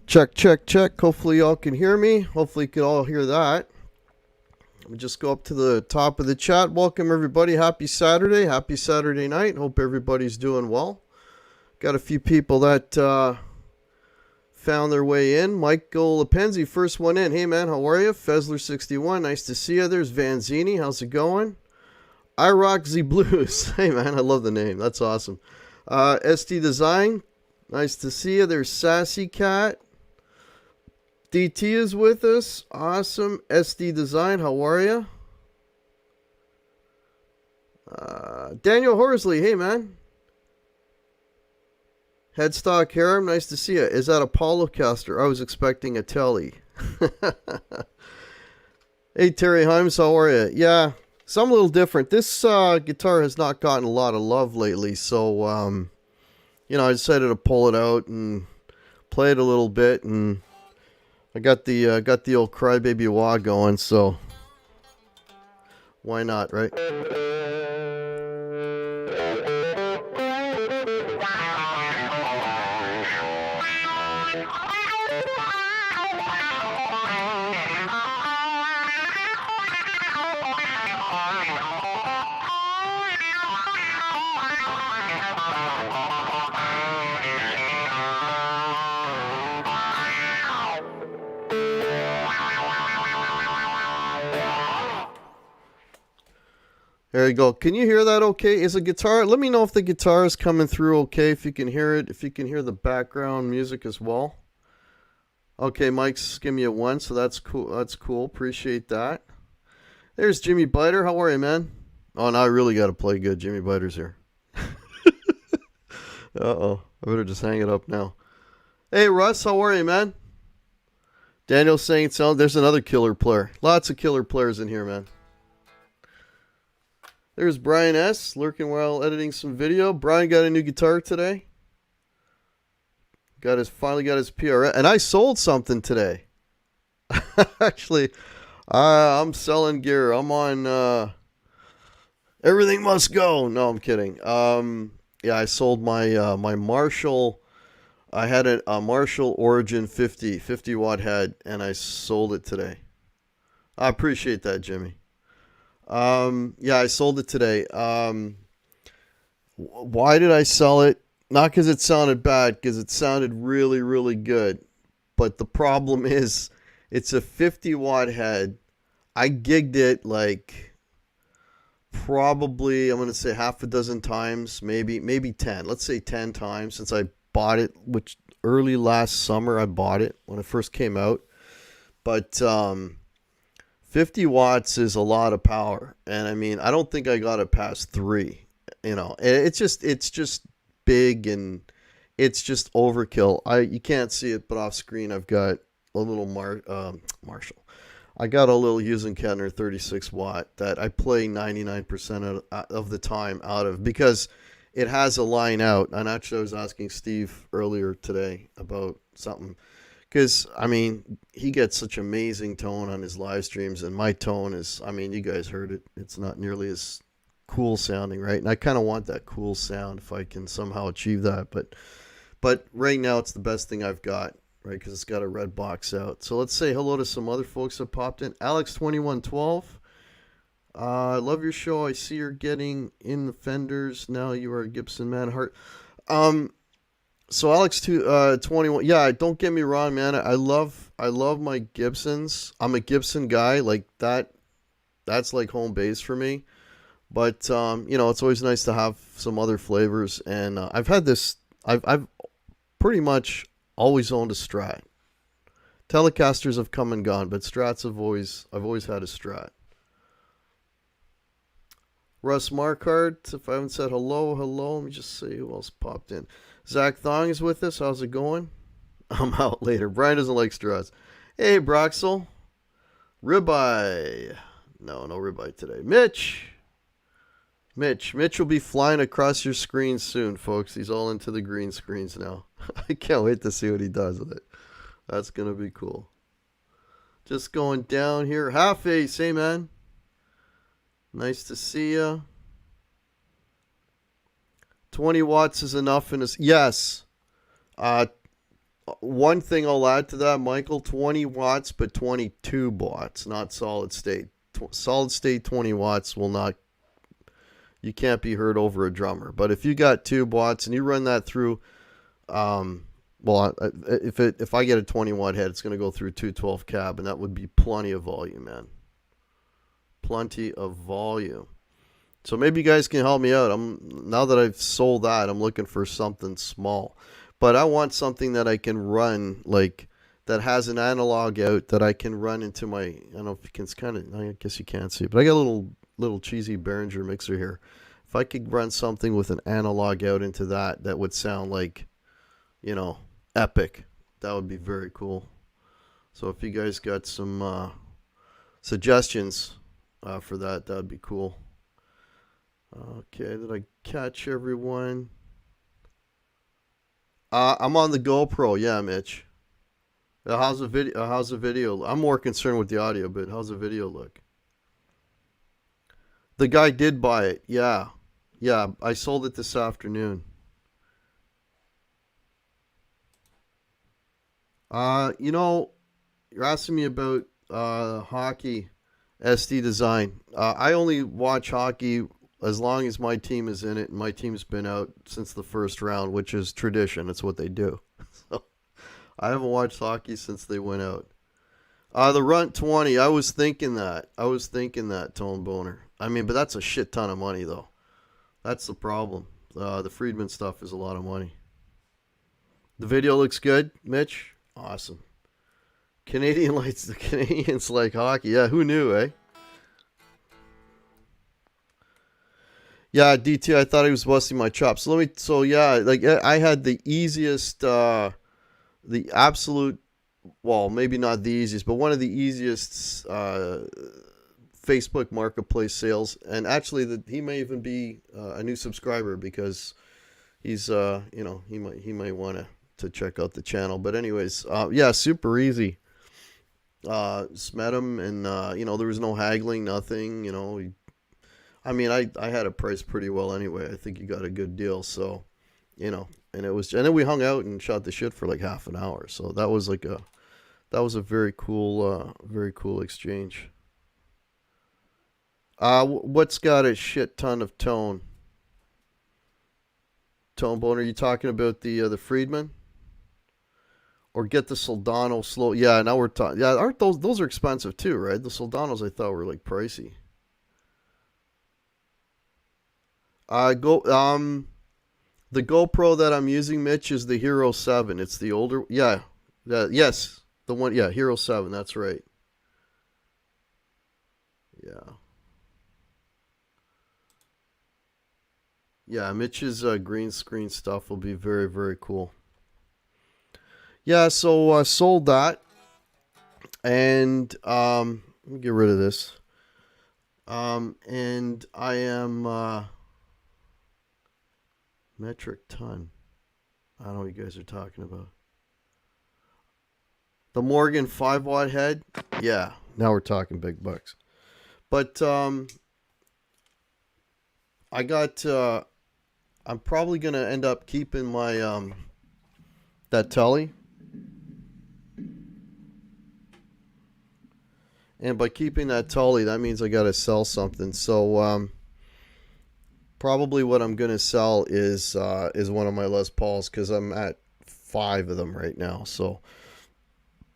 Check, check, check. Hopefully y'all can hear me. Hopefully you can all hear that. Let me just go up to the top of the chat. Welcome everybody. Happy Saturday. Happy Saturday night. Hope everybody's doing well. Got a few people that found their way in. Michael Lepenzi, first one in. Hey man, how are you? Fezler61, nice to see you. There's Vanzini. How's it going? I Rock Z Blues. Hey man, I love the name. That's awesome. SD Design, nice to see you. There's Sassy Cat. DT is with us. Awesome. SD Design, how are you? Daniel Horsley, hey man. Headstock Harem, nice to see you. Is that a Polycaster? I was expecting a Telly. Hey Terry Himes, how are you? Yeah, so I'm a little different. This guitar has not gotten a lot of love lately, so I decided to pull it out and play it a little bit, and I got the old Crybaby Wah going, so why not, right? There you go. Can you hear that okay? Is the guitar, let me know if the guitar is coming through okay, if you can hear it, if you can hear the background music as well. Okay, Mike's giving me a 1, so that's cool. That's cool. Appreciate that. There's Jimmy Biter. How are you, man? Oh, now I really got to play good. Jimmy Biter's here. Uh-oh. I better just hang it up now. Hey, Russ. How are you, man? Daniel's saying there's another killer player. Lots of killer players in here, man. There's Brian S. lurking while editing some video. Brian got a new guitar today. Finally got his PRS. And I sold something today. Actually, I'm selling gear. I'm on Everything Must Go. No, I'm kidding. Yeah, I sold my Marshall. I had a Marshall Origin 50 watt head, and I sold it today. I appreciate that, Jimmy. Yeah, I sold it today. Why did I sell it? Not because it sounded bad, because it sounded really, really good. But the problem is, it's a 50 watt head. I gigged it like probably, I'm going to say half a dozen times, maybe 10. Let's say 10 times since I bought it, which early last summer I bought it when it first came out. But 50 watts is a lot of power. And I mean, I don't think I got it past 3. It's just big, and it's just overkill. You can't see it, but off screen I've got a little Marshall. I got a little Hughes and Kettner 36 watt that I play 99% of the time out of, because it has a line out. And actually, I was asking Steve earlier today about something, because I mean, he gets such amazing tone on his live streams, and my tone is, I mean, you guys heard it. It's not nearly as cool sounding, right? And I kind of want that cool sound if I can somehow achieve that. But right now, it's the best thing I've got, right? Because it's got a red box out. So let's say hello to some other folks that popped in. Alex2112. I love your show. I see you're getting in the fenders. Now you are a Gibson man. Heart. So Alex 21. Yeah, don't get me wrong, man. I love my Gibsons. I'm a Gibson guy. Like that. That's like home base for me. But it's always nice to have some other flavors. And I've had this. I've pretty much always owned a Strat. Telecasters have come and gone, but Strats I've always had a Strat. Russ Markart, if I haven't said hello, let me just see who else popped in. Zach Thong is with us. How's it going? I'm out later. Brian doesn't like Strats. Hey, Broxel. Ribeye. No ribeye today. Mitch will be flying across your screen soon, folks. He's all into the green screens now. I can't wait to see what he does with it. That's going to be cool. Just going down here. Half Ace, hey man. Nice to see ya. 20 watts is enough in this. Yes. One thing I'll add to that, Michael, 20 watts, but 22 watts, not solid state. Solid state 20 watts will not, you can't be heard over a drummer. But if you got 2 watts and you run that through, if I get a 20 watt head, it's going to go through 212 cab, and that would be plenty of volume, man. Plenty of volume. So maybe you guys can help me out. Now that I've sold that, I'm looking for something small. But I want something that I can run, like, that has an analog out that I can run into my, I don't know if you can, it's kind of, I guess you can't see it, but I got a little cheesy Behringer mixer here. If I could run something with an analog out into that would sound like, epic. That would be very cool. So if you guys got some suggestions for that would be cool. Okay, did I catch everyone? I'm on the GoPro. Yeah, Mitch. How's the video? I'm more concerned with the audio, but how's the video look? The guy did buy it. Yeah, I sold it this afternoon. You're asking me about hockey, SD design. I only watch hockey as long as my team is in it, and my team's been out since the first round, which is tradition. It's what they do. So I haven't watched hockey since they went out. The Runt 20, I was thinking that, Tone Boner. I mean, but that's a shit ton of money, though. That's the problem. The Friedman stuff is a lot of money. The video looks good, Mitch? Awesome. The Canadians like hockey. Yeah, who knew, eh? Yeah, DT, I thought he was busting my chops. I had the easiest, the absolute, well, maybe not the easiest, but one of the easiest Facebook Marketplace sales. And actually, he may even be a new subscriber, because he's, he might want to check out the channel. But anyways, super easy. Just met him, and there was no haggling, nothing. I mean, I had it priced pretty well anyway. I think you got a good deal. So, and then we hung out and shot the shit for like half an hour. So that was a very cool exchange. What's got a shit ton of tone? Tone bone? Are you talking about the Friedman? Or get the Soldano slow? Yeah, now we're talking. Yeah, aren't those are expensive too, right? The Soldanos I thought were like pricey. Go The GoPro that I'm using, Mitch, is the Hero 7. It's the older, yeah, yes, the one, yeah, Hero 7. That's right. Yeah, yeah. Mitch's green screen stuff will be very, very cool. Yeah, so sold that, and let me get rid of this. And I am metric ton. I don't know what you guys are talking about. The Morgan 5 watt head. Yeah, now we're talking big bucks. But I got. I'm probably gonna end up keeping my that telly. And by keeping that Tully, that means I got to sell something. So probably what I'm going to sell is one of my Les Pauls, because I'm at 5 of them right now. So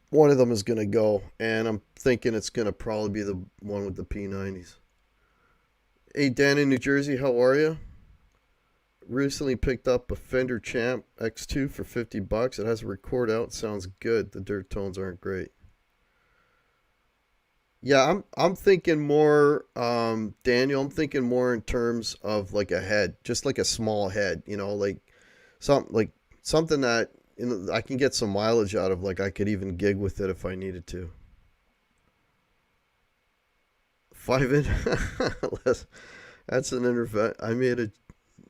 one of them is going to go, and I'm thinking it's going to probably be the one with the P90s. Hey, Dan in New Jersey, how are you? Recently picked up a Fender Champ X2 for $50. It has a record out. Sounds good. The dirt tones aren't great. Yeah, I'm thinking more, Daniel. I'm thinking more in terms of like a head, just like a small head. Like something that I can get some mileage out of. Like I could even gig with it if I needed to. 5 inch. That's an intervention. I made a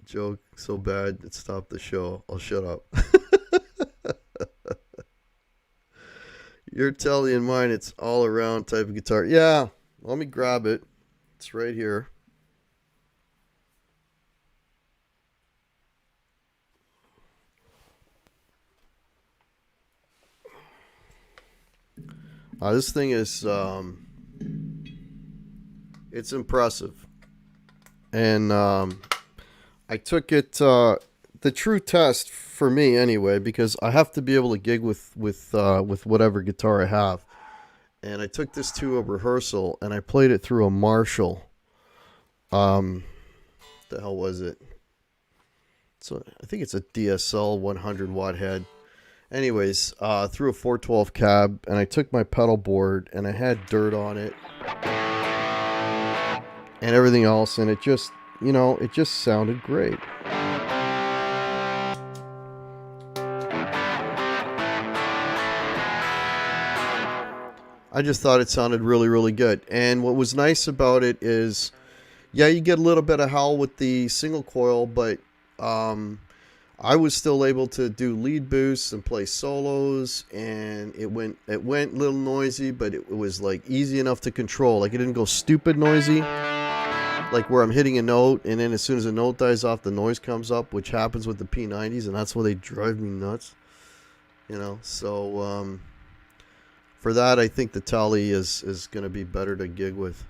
joke so bad it stopped the show. I'll shut up. Your telly and mine, it's all around type of guitar. Yeah, let me grab it. It's right here. This thing is, it's impressive. And I took it, the true test for me anyway, because I have to be able to gig with whatever guitar I have. And I took this to a rehearsal and I played it through a Marshall. The hell was it? So I think it's a DSL 100 watt head. Anyways, through a 412 cab, and I took my pedal board and I had dirt on it and everything else, and it just, it just sounded great. I just thought it sounded really, really good. And what was nice about it is, yeah, you get a little bit of howl with the single coil, but I was still able to do lead boosts and play solos, and it went a little noisy, but it was like easy enough to control. Like it didn't go stupid noisy, like where I'm hitting a note, and then as soon as the note dies off, the noise comes up, which happens with the P90s, and that's why they drive me nuts. So for that, I think the Tele is going to be better to gig with.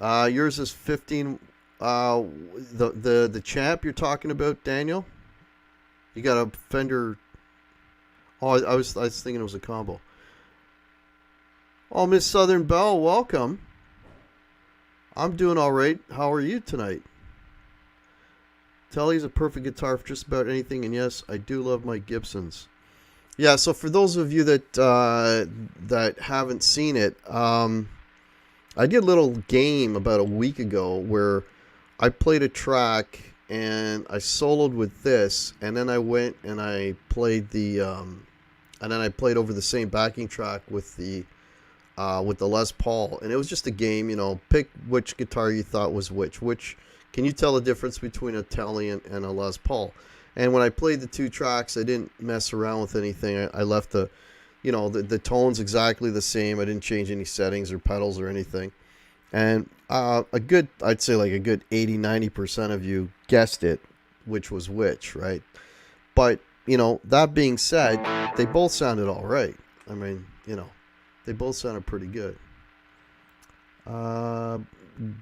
Yours is 15. The Champ you're talking about, Daniel. You got a Fender. Oh, I was thinking it was a combo. Oh, Miss Southern Belle, welcome. I'm doing all right. How are you tonight? Tele's a perfect guitar for just about anything, and yes, I do love my Gibsons. Yeah, so for those of you that haven't seen it, I did a little game about a week ago where I played a track and I soloed with this, and then I went and I played and then I played over the same backing track with the Les Paul, and it was just a game, pick which guitar you thought was which. Can you tell the difference between a Tele and a Les Paul? And when I played the 2 tracks, I didn't mess around with anything. I left the tones exactly the same. I didn't change any settings or pedals or anything. And I'd say like a good 80-90% of you guessed it, which was which, right? But, that being said, they both sounded all right. I mean, they both sounded pretty good.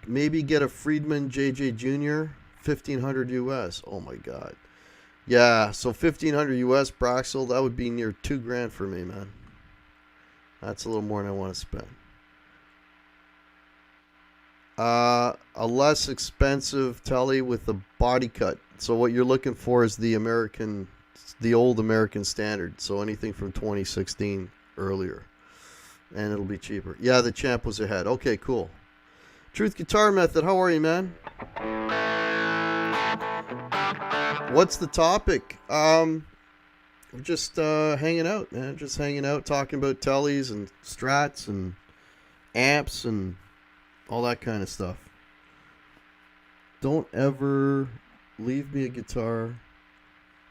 Maybe get a Friedman JJ Jr. 1500 US. Oh my God. Yeah, so 1500 US Braxel, that would be near $2,000 for me, man. That's a little more than I want to spend. A less expensive telly with a body cut. So what you're looking for is the old American standard. So anything from 2016 earlier. And it'll be cheaper. Yeah, the Champ was ahead. Okay, cool. Truth Guitar Method, how are you, man? What's the topic? We're just hanging out, man. Just hanging out, talking about tellies and strats and amps and all that kind of stuff. Don't ever leave me a guitar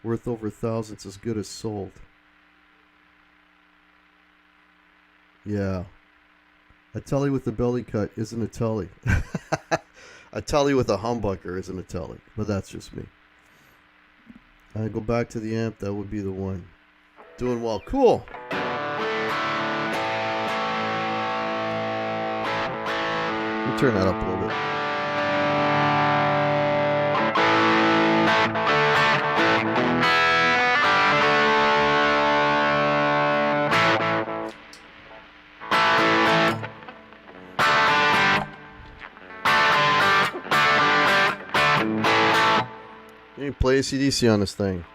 worth over thousands as good as sold. Yeah. A telly with a belly cut isn't a telly. A telly with a humbucker isn't a telly. But that's just me. I go back to the amp, that would be the one. Doing well. Cool. Let me turn that up a little bit. You can play AC/DC on this thing.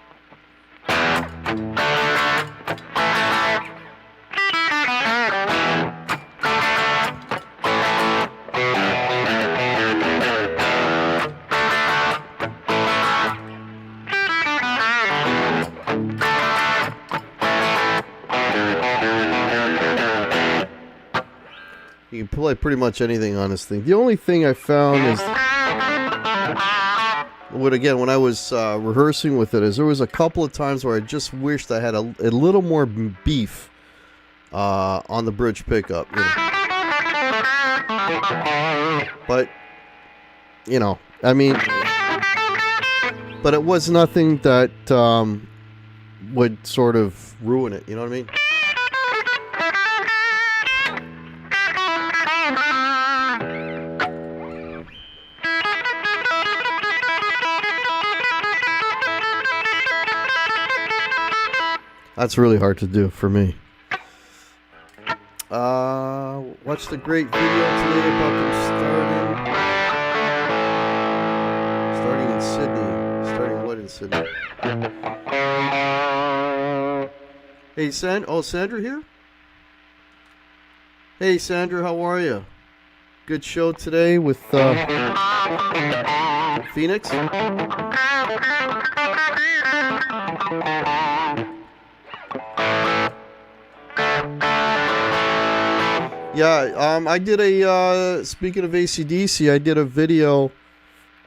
You can play pretty much anything on this thing. The only thing I found is, when I was rehearsing with it, is there was a couple of times where I just wished I had a little more beef on the bridge pickup. But, I mean, but it was nothing that would sort of ruin it, you know what I mean? That's really hard to do for me. Watched a great video today about them starting in Sydney. Starting what in Sydney? Hey, Sandra here? Hey, Sandra, how are you? Good show today with Phoenix. Yeah, I did speaking of AC/DC, I did a video.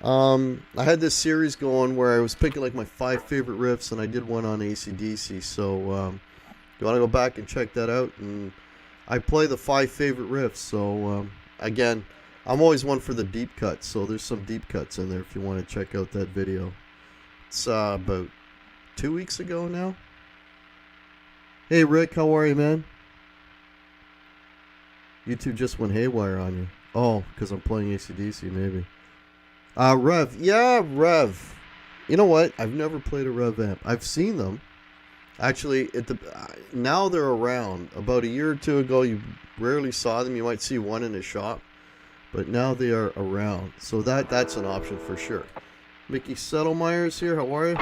I had this series going where I was picking like my 5 favorite riffs, and I did one on AC/DC. So, you want to go back and check that out? And I play the 5 favorite riffs. So, again, I'm always one for the deep cuts. So there's some deep cuts in there if you want to check out that video. It's about 2 weeks ago now. Hey, Rick, how are you, man? YouTube just went haywire on you. Oh, because I'm playing AC/DC, maybe. Rev. Yeah, Rev. You know what? I've never played a Rev amp. I've seen them. Actually, now they're around. About a year or two ago, you rarely saw them. You might see one in a shop. But now they are around. So that's an option for sure. Mickey Settlemeyer's here. How are you?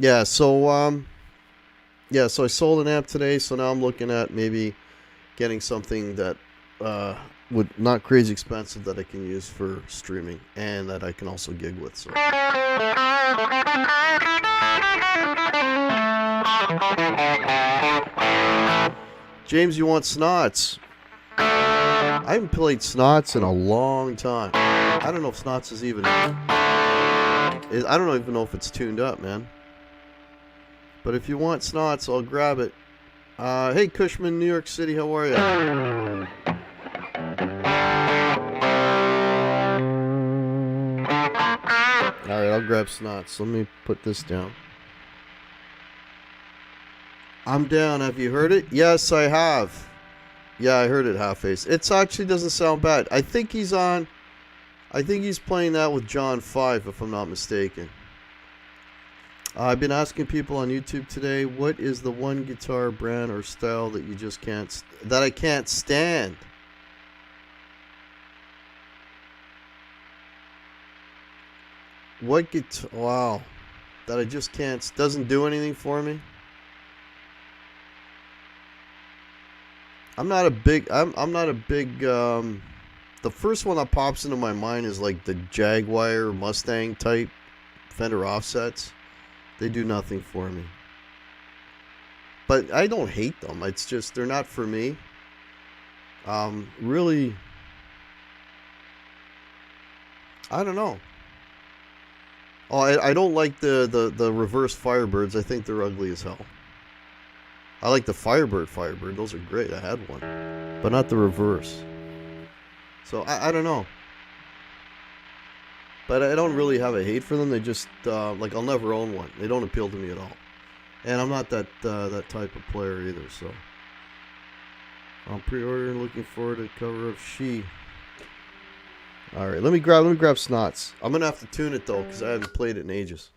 Yeah, so I sold an amp today, so now I'm looking at maybe getting something that would not crazy expensive that I can use for streaming and that I can also gig with. So James, you want Snots? I haven't played Snots in a long time. I don't know if Snots is even... I don't even know if it's tuned up, man. But if you want Snots, I'll grab it. Hey, Cushman, New York City, how are you? Alright, I'll grab Snots. Let me put this down. I'm down. Have you heard it? Yes, I have. Yeah, I heard it, Half-Face. It actually doesn't sound bad. I think he's playing that with John 5, if I'm not mistaken. I've been asking people on YouTube today, what is the one guitar brand or style that you just that I can't stand? What guitar? Wow, that I just can't. Doesn't do anything for me. I'm not a big. The first one that pops into my mind is like the Jaguar Mustang type Fender offsets. They do nothing for me. But I don't hate them. It's just they're not for me. Really, I don't know. Oh, I don't like the reverse Firebirds. I think they're ugly as hell. I like the Firebird. Those are great. I had one. But not the reverse. So, I don't know. But I don't really have a hate for them. They just, like, I'll never own one. They don't appeal to me at all. And I'm not that type of player either, so. I'm pre-ordering, looking forward to the cover of She. Alright, let me grab Snots. I'm going to have to tune it, though, because I haven't played it in ages.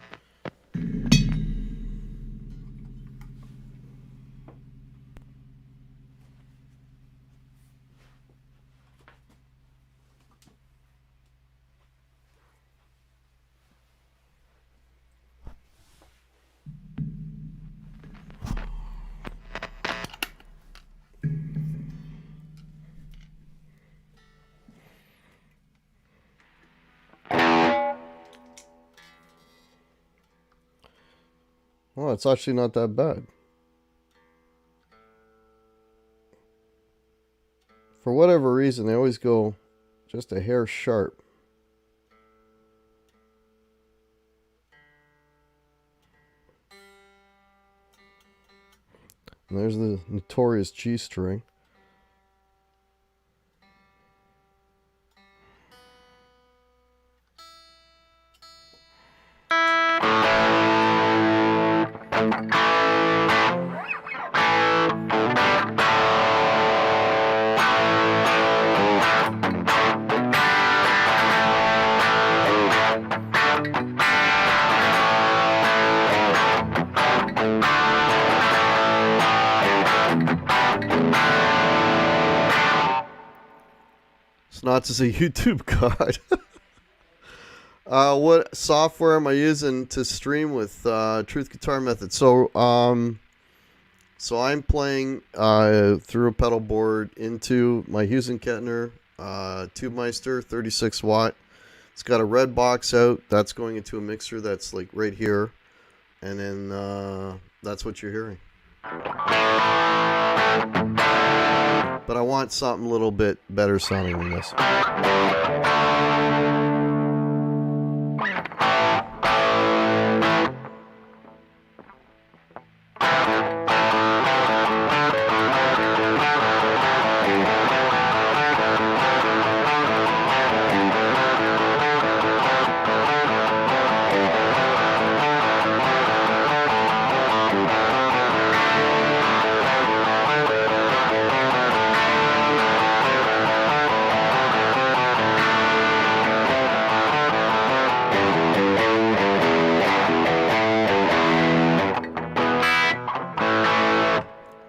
Well, it's actually not that bad. For whatever reason, they always go just a hair sharp. And there's the notorious G string. Snots is a YouTube god. What software am I using to stream with Truth Guitar Method? So I'm playing through a pedal board into my Hughes and Kettner Tubemeister 36 watt. It's got a red box out. That's going into a mixer that's like right here. And then that's what you're hearing. But I want something a little bit better sounding than this.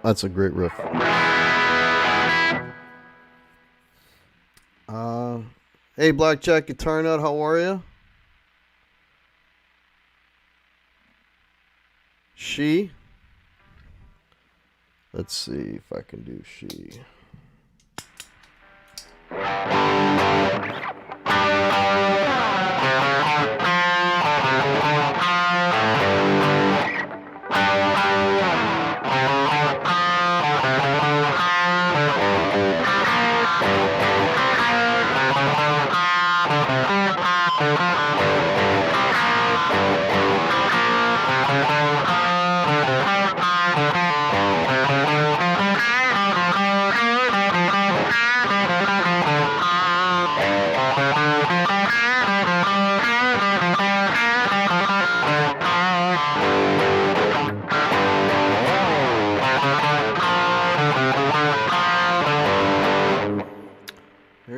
That's a great riff. Hey, Blackjack Guitar Nut, how are you? She. Let's see if I can do She.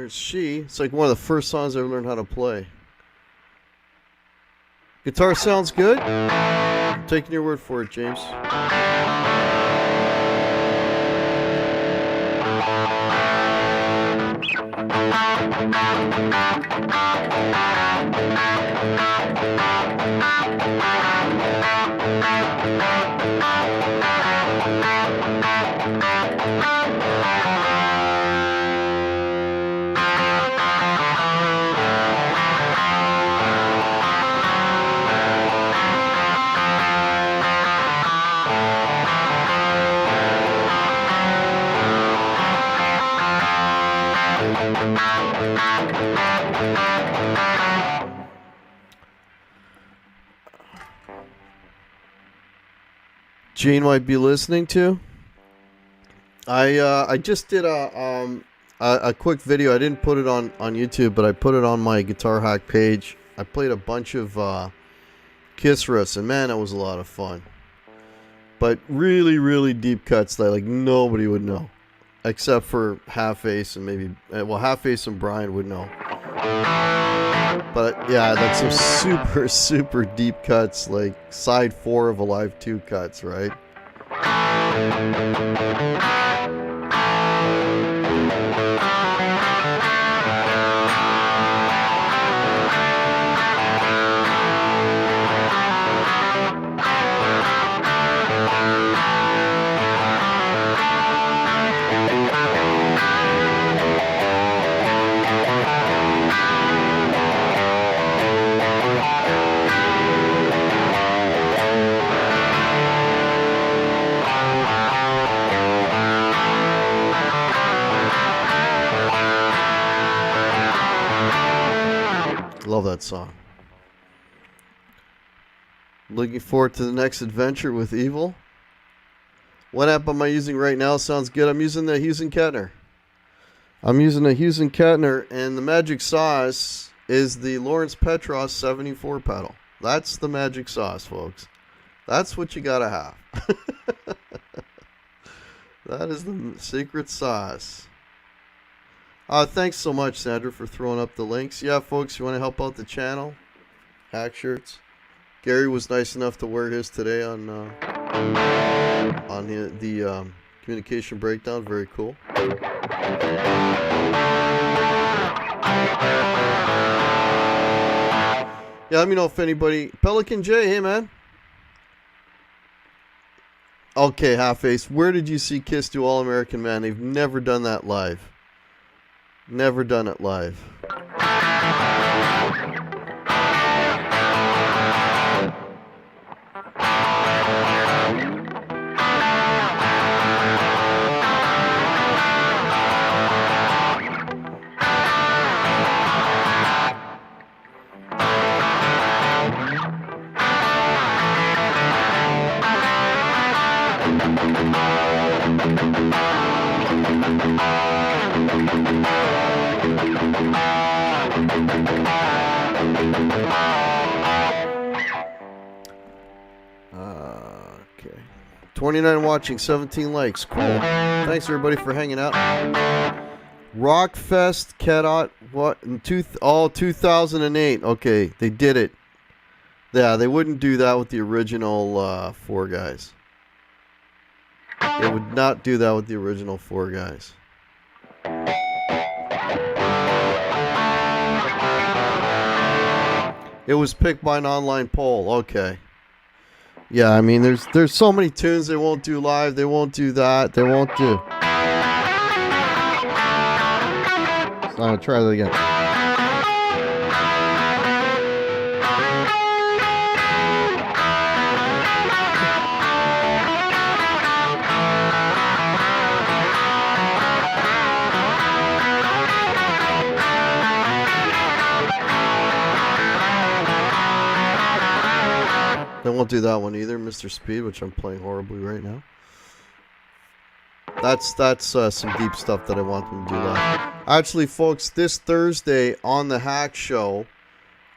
There's She. It's like one of the first songs I ever learned how to play. Guitar sounds good? I'm taking your word for it, James. Gene might be listening to. I just did a quick video. I didn't put it on YouTube, but I put it on my Guitar Hack page. I played a bunch of Kiss riffs, and man, that was a lot of fun. But really, really deep cuts that like nobody would know, except for Half Ace and maybe Half Ace and Brian would know. But yeah, that's some super, super deep cuts, like side 4 of Alive 2 cuts, right? Love that song. Looking forward to the next adventure with Evil. What app am I using right now? Sounds good. I'm using the Hughes & Kettner. And the magic sauce is the Lawrence Petros 74 pedal. That's the magic sauce, folks. That's what you gotta have. That is the secret sauce. Thanks so much, Sandra, for throwing up the links. Yeah, folks, you want to help out the channel? Hack shirts. Gary was nice enough to wear his today on the communication breakdown. Very cool. Yeah, let me know if anybody... Pelican J, hey, man. Okay, Half Ace, where did you see Kiss do All American Man? They've never done that live. Never done it live. Okay. 29 watching, 17 likes. Cool. Thanks everybody for hanging out. Rockfest Cadot, what in 2008. Okay, they did it. Yeah, they wouldn't do that with the original 4 guys. They would not do that with the original 4 guys. It was picked by an online poll. Okay. Yeah, I mean, there's so many tunes they won't do live. They won't do that. They won't do. So I'm gonna try that again. They won't do that one either, Mr. Speed, which I'm playing horribly right now. That's some deep stuff that I want them to do live. Actually, folks, this Thursday on the Hack Show,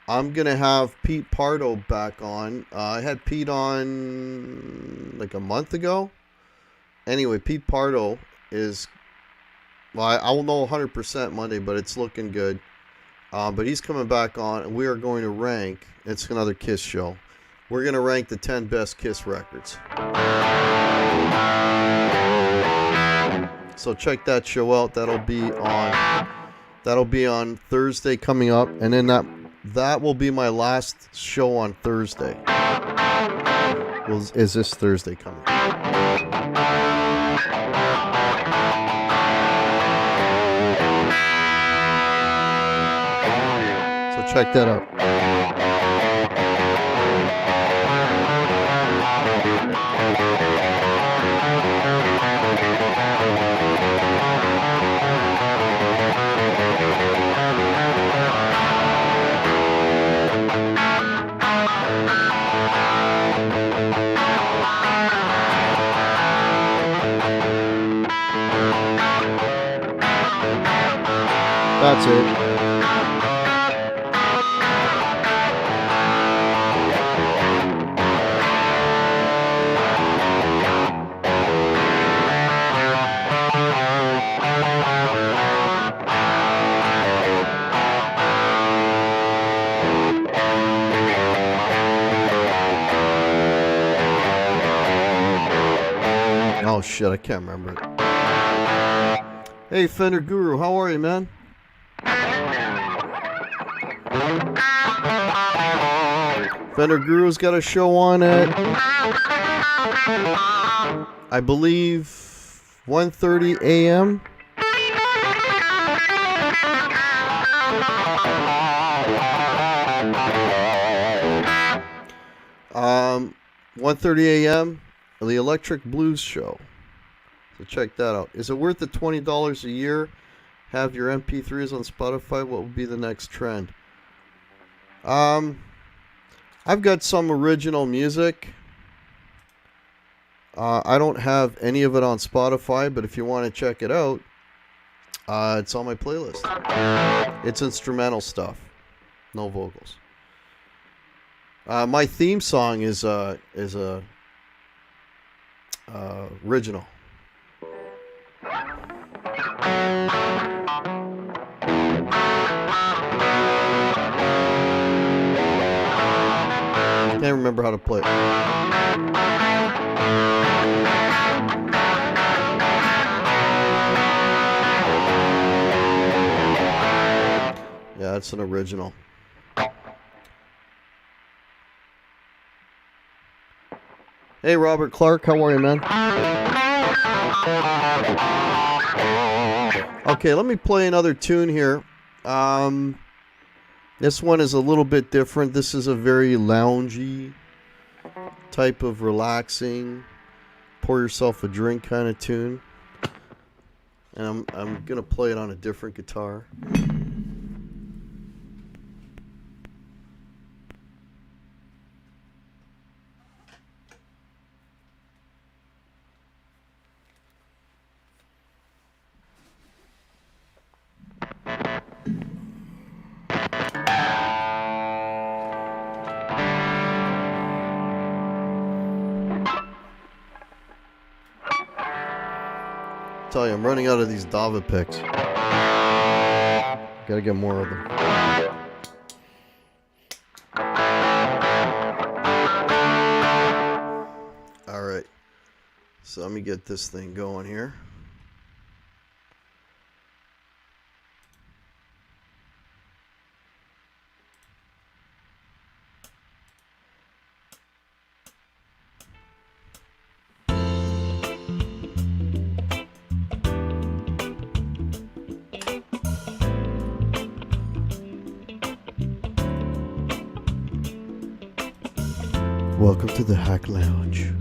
I'm going to have Pete Pardo back on. I had Pete on like a month ago. Anyway, Pete Pardo is Well, I will know 100% Monday, but it's looking good. But he's coming back on, and we are going to rank. It's another Kiss show. We're going to rank the 10 best Kiss records. So check that show out. That'll be on Thursday coming up, and then that will be my last show on Thursday. Is this Thursday coming? So check that out. That's it. Oh shit, I can't remember it. Hey Fender Guru, how are you, man? Fender Guru's got a show on at, I believe, 1:30 a.m. Um, 1:30 a.m. The Electric Blues Show. So check that out. Is it worth the $20 a year? Have your MP3s on Spotify? What would be the next trend? I've got some original music. I don't have any of it on Spotify, but if you want to check it out, it's on my playlist. It's instrumental stuff, no vocals. My theme song is original. Can't remember how to play it. Yeah, it's an original. Hey, Robert Clark, how are you, man? Okay, let me play another tune here. This one is a little bit different. This is a very loungy type of relaxing, pour yourself a drink kind of tune. And I'm gonna play it on a different guitar. Tell you, I'm running out of these Dava picks. Gotta get more of them. Alright. So let me get this thing going here. Welcome to the Hack Lounge.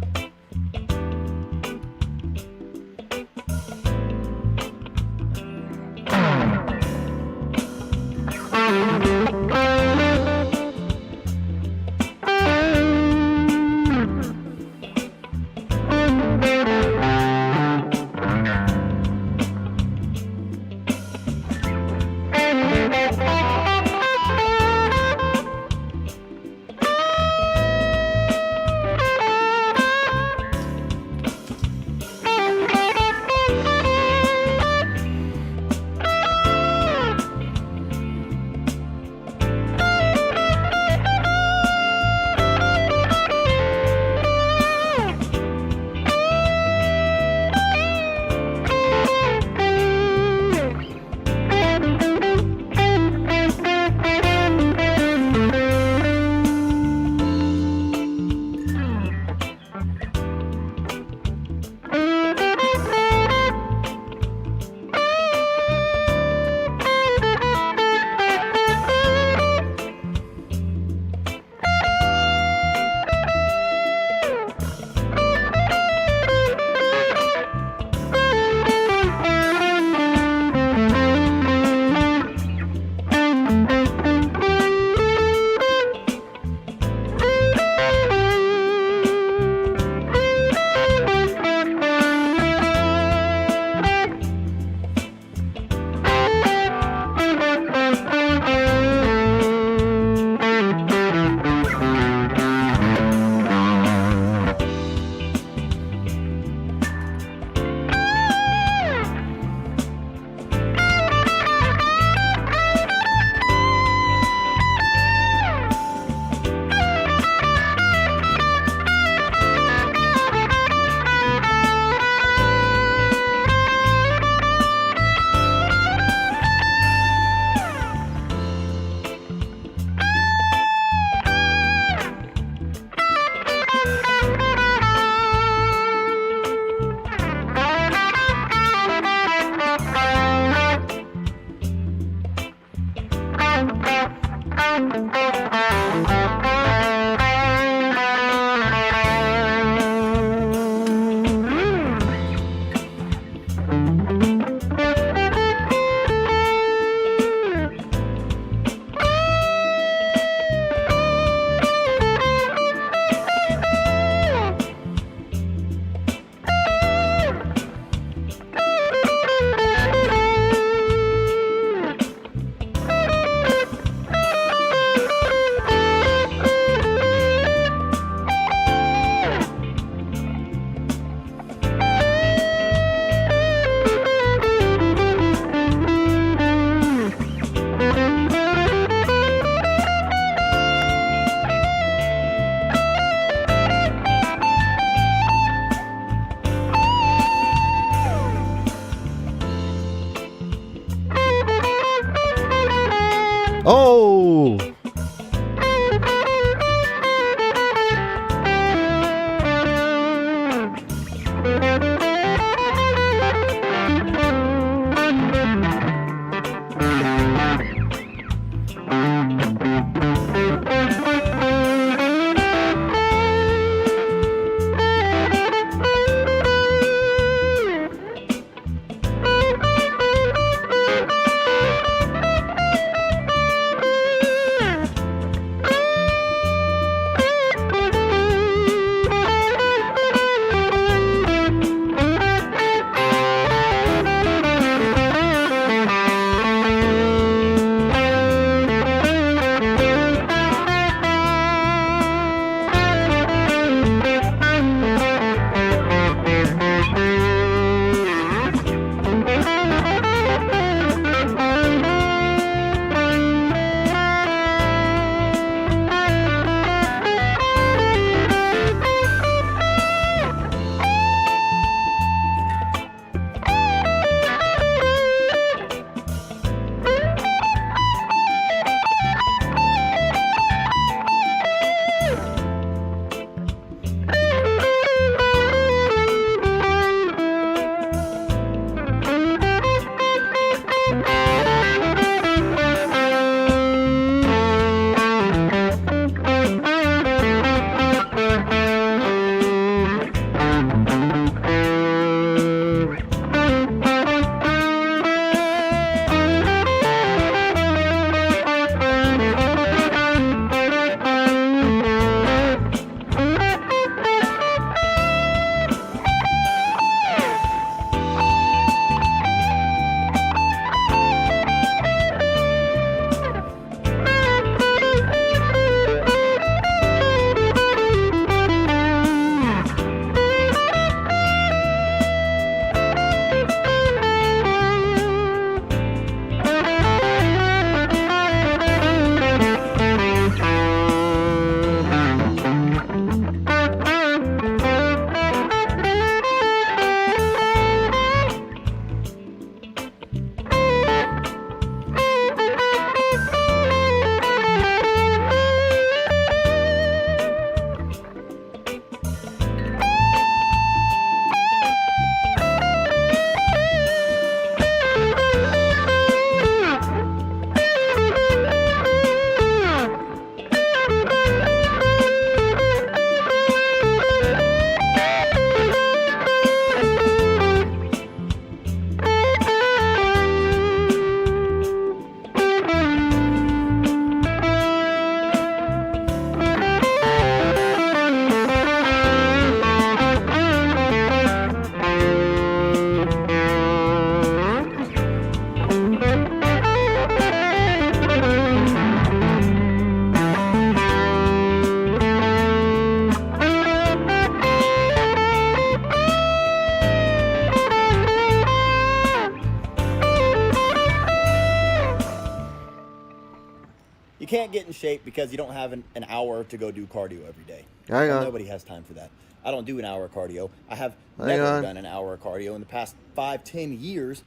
can't get in shape because you don't have an hour to go do cardio every day. Hang on. Nobody has time for that. I don't do an hour of cardio. I have Hang never on. done an hour of cardio in the past 5-10 years.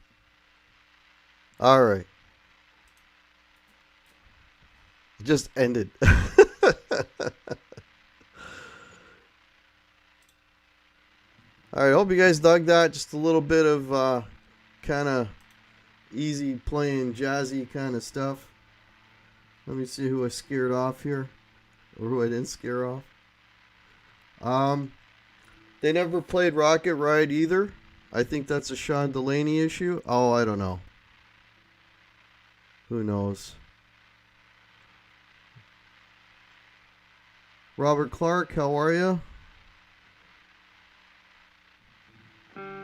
All right. It just ended. All right, hope you guys dug that. Just a little bit of kind of easy playing jazzy kind of stuff. Let me see who I scared off here, or who I didn't scare off. They never played Rocket Ride either. I think that's a Sean Delaney issue. Oh, I don't know. Who knows? Robert Clark, how are you?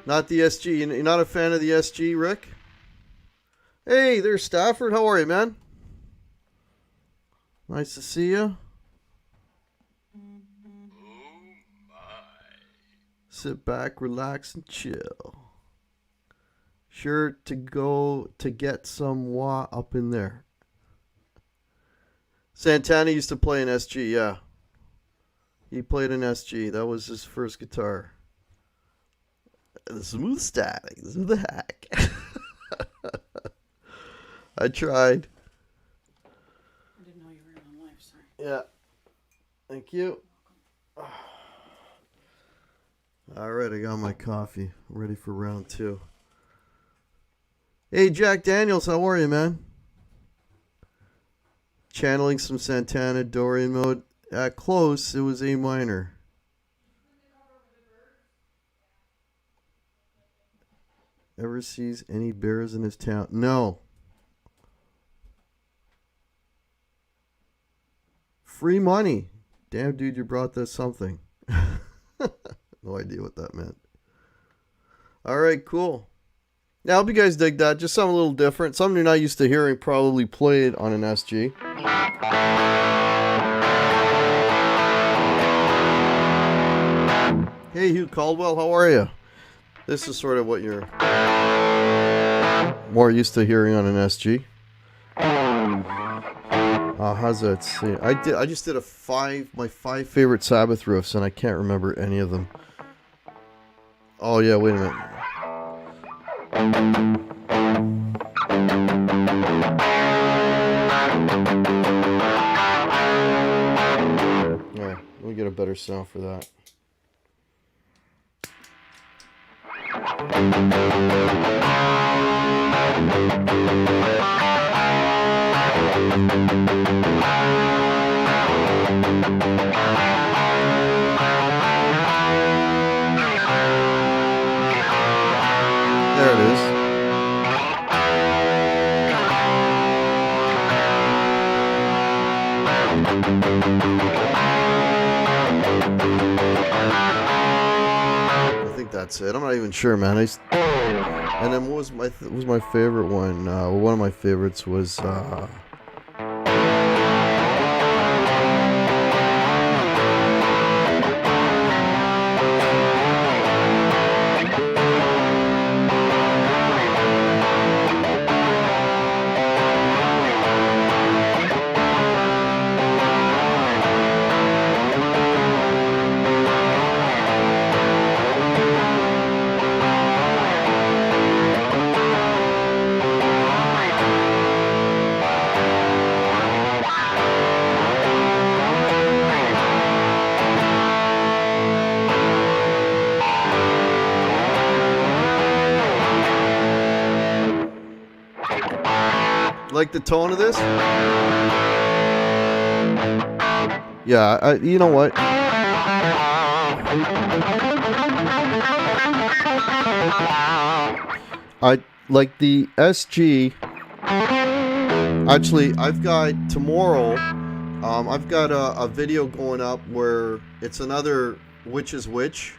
Not the SG. You're not a fan of the SG, Rick? Hey, there's Stafford. How are you, man? Nice to see you. Sit back, relax, and chill. Sure to go to get some wah up in there. Santana used to play an SG, yeah. He played an SG. That was his first guitar. The smooth static. The hack. I tried. I didn't know you were on live, sorry. Yeah. Thank you. All right, I got my coffee. Ready for round 2. Hey, Jack Daniels, how are you, man? Channeling some Santana Dorian mode. Close, it was A minor. Ever sees any bears in his town? No. Free money. Damn, dude, you brought this something. No idea what that meant. All right, cool. Now, I hope you guys dig that. Just something a little different. Something you're not used to hearing probably played on an SG. Hey, Hugh Caldwell, how are you? This is sort of what you're more used to hearing on an SG. How's that? See, I just did my 5 favorite Sabbath riffs, and I can't remember any of them. Oh yeah, wait a minute. Yeah, let me get a better sound for that. There it is. I think that's it. I'm not even sure, man. And then what was my favorite one? One of my favorites was like the tone of this? Yeah, you know what? I like the SG. Actually, I've got tomorrow. I've got a video going up where it's another Which is Which.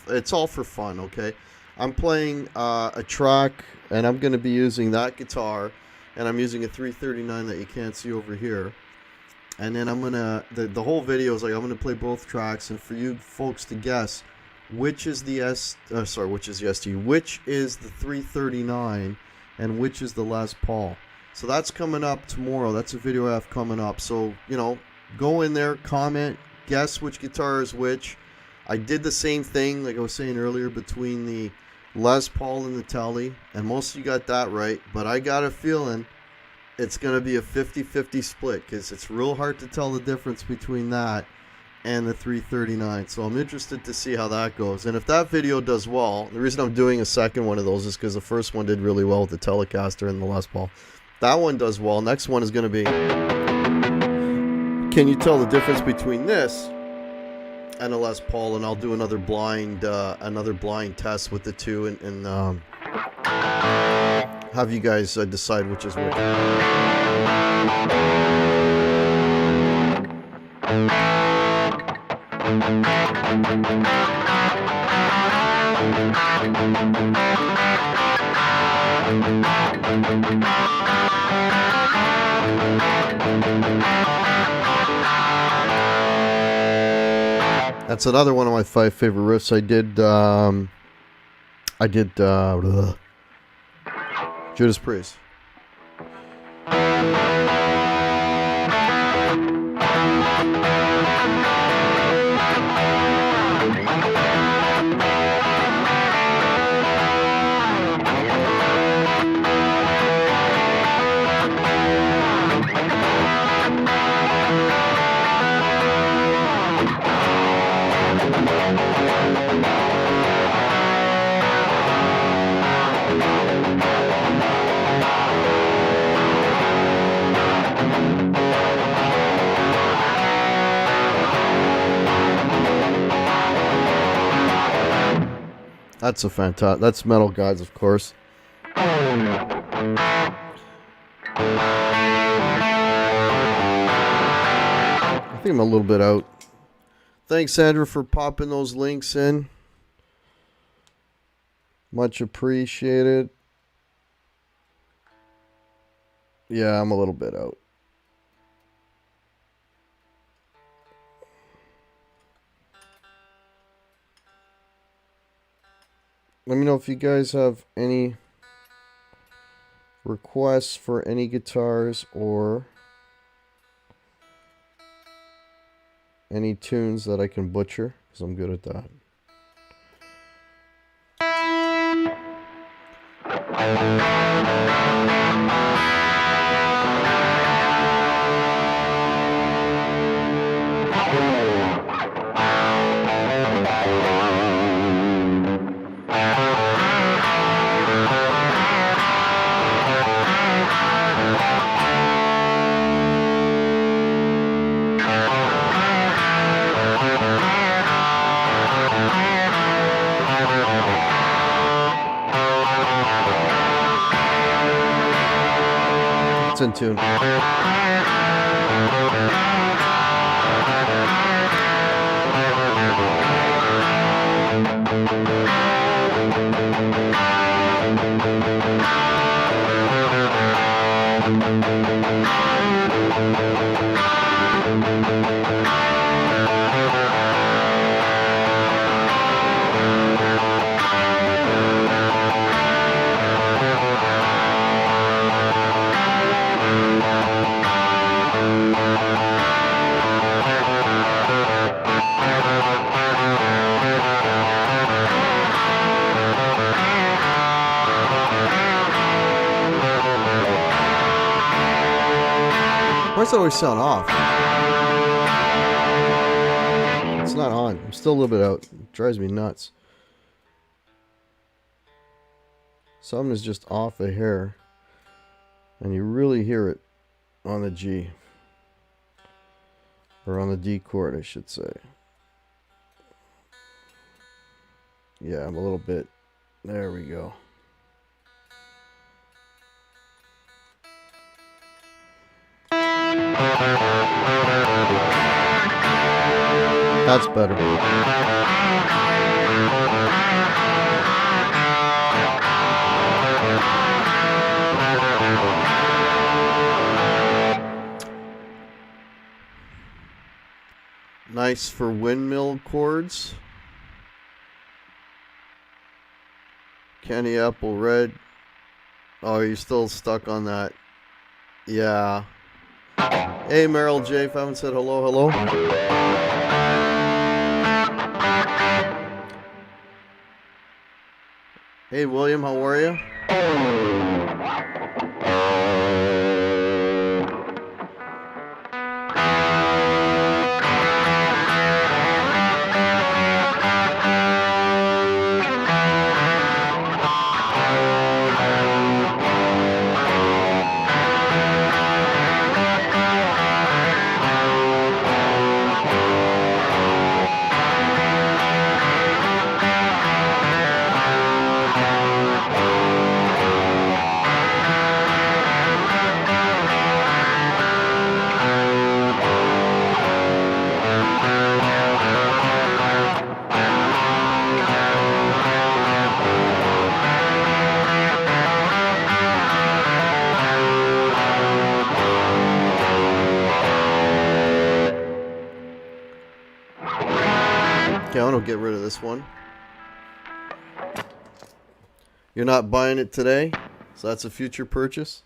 It's all for fun, okay? I'm playing a track, and I'm going to be using that guitar, and I'm using a 339 that you can't see over here. And then I'm gonna the whole video is like I'm gonna play both tracks, and for you folks to guess which is the which is the SG, which is the 339, and which is the Les Paul. So that's coming up tomorrow. That's a video I have coming up. So, you know, go in there, comment, guess which guitar is which. I did the same thing, like I was saying earlier, between the Les Paul and the Tele, and most of you got that right, but I got a feeling it's going to be a 50-50 split, because it's real hard to tell the difference between that and the 339. So I'm interested to see how that goes. And if that video does well, the reason I'm doing a second one of those is because the first one did really well with the Telecaster and the Les Paul. That one does well. Next one is going to be, can you tell the difference between this and a Les Paul? And I'll do another blind test with the two, and have you guys decide which is which. That's another one of my 5 favorite riffs. I did Judas Priest. That's a fantastic. That's Metal Gods, of course. I think I'm a little bit out. Thanks, Sandra, for popping those links in. Much appreciated. Yeah, I'm a little bit out. Let me know if you guys have any requests for any guitars or any tunes that I can butcher, because I'm good at that. It's in tune. Why does it always sound off? It's not on. I'm still a little bit out. It drives me nuts. Something is just off a hair. And you really hear it on the G. Or on the D chord, I should say. Yeah, I'm a little bit. There we go. That's better. Nice for windmill chords. Candy Apple Red. Oh, you're still stuck on that. Yeah. Hey, Meryl J. If I haven't said hello, hello. Hey, William, how are you? Okay, I'm gonna get rid of this one. You're not buying it today, so that's a future purchase.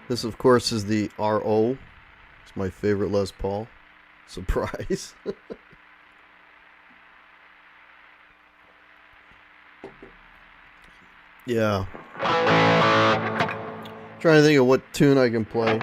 This, of course, is the RO. It's my favorite Les Paul. Surprise. Yeah. Trying to think of what tune I can play.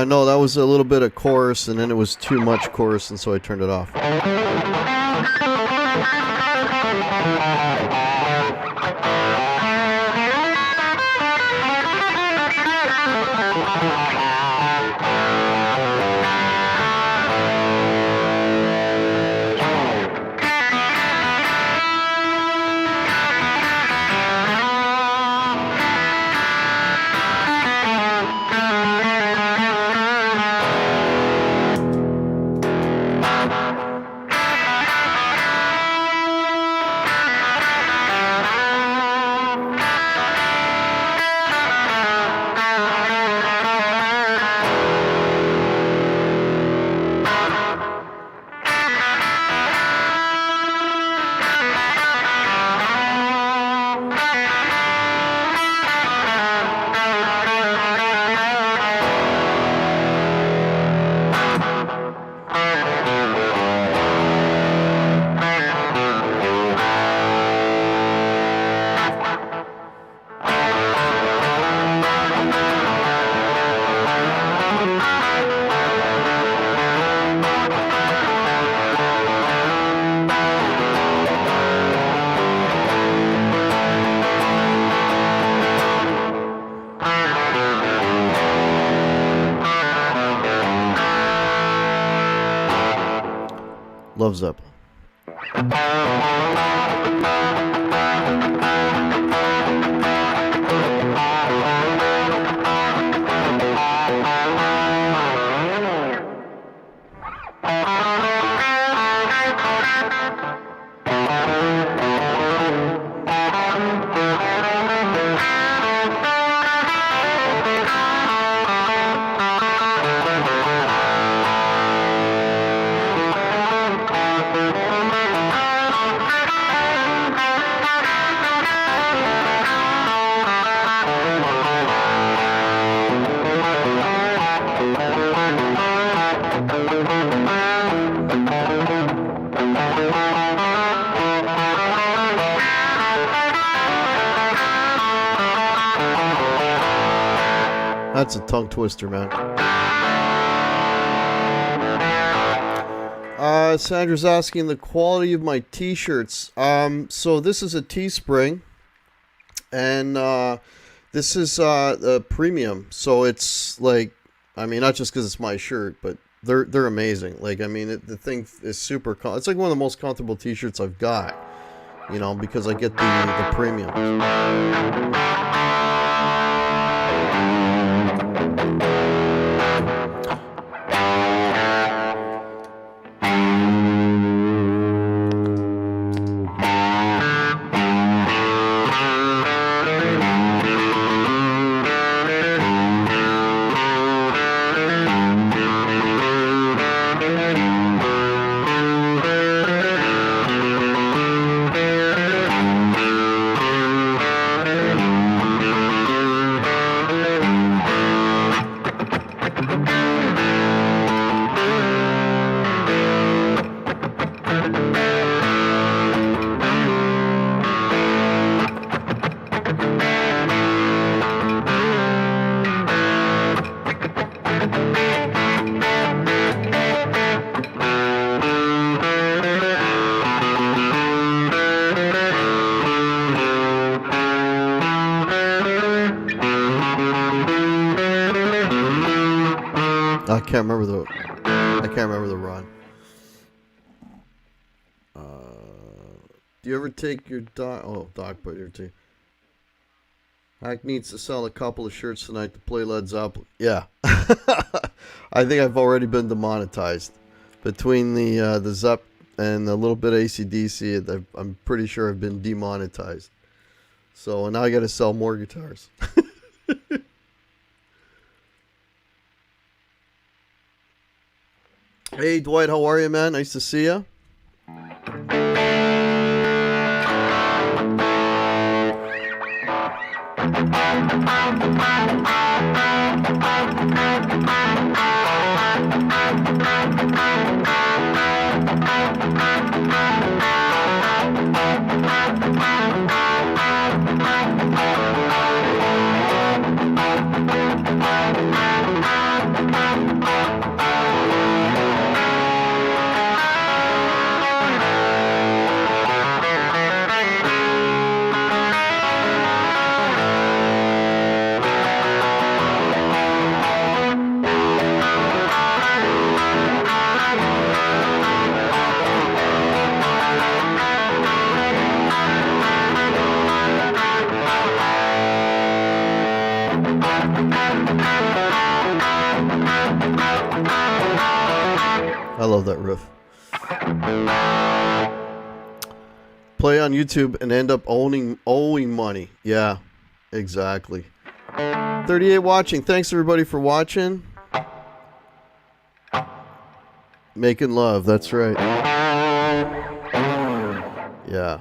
No, that was a little bit of chorus, and then it was too much chorus, and so I turned it off. Love Zeppelin. That's a tongue twister, man. Sandra's asking the quality of my t-shirts. So this is a Teespring, and this is a premium. So it's like, I mean, not just because it's my shirt, but they're amazing. Like, I mean, the thing is super. It's like one of the most comfortable t-shirts I've got. You know, because I get the premium. I can't remember the run. Do you ever take your dog? Oh, dog put your tea. Hack needs to sell a couple of shirts tonight to play Led Zeppelin. Yeah, I think I've already been demonetized between the Zepp and a little bit of AC/DC. I'm pretty sure I've been demonetized. So now I got to sell more guitars. Hey, Dwight, how are you, man? Nice to see you. I love that riff. Play on YouTube and end up owing money. Yeah, exactly. 38 watching. Thanks everybody for watching. Making love. That's right. Yeah.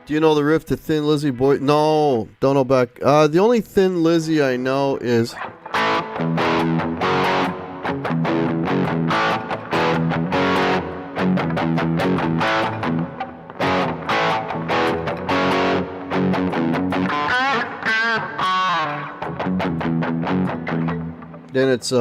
Do you know the riff to Thin Lizzy Boy? No, don't know back. The only Thin Lizzy I know is... Then it's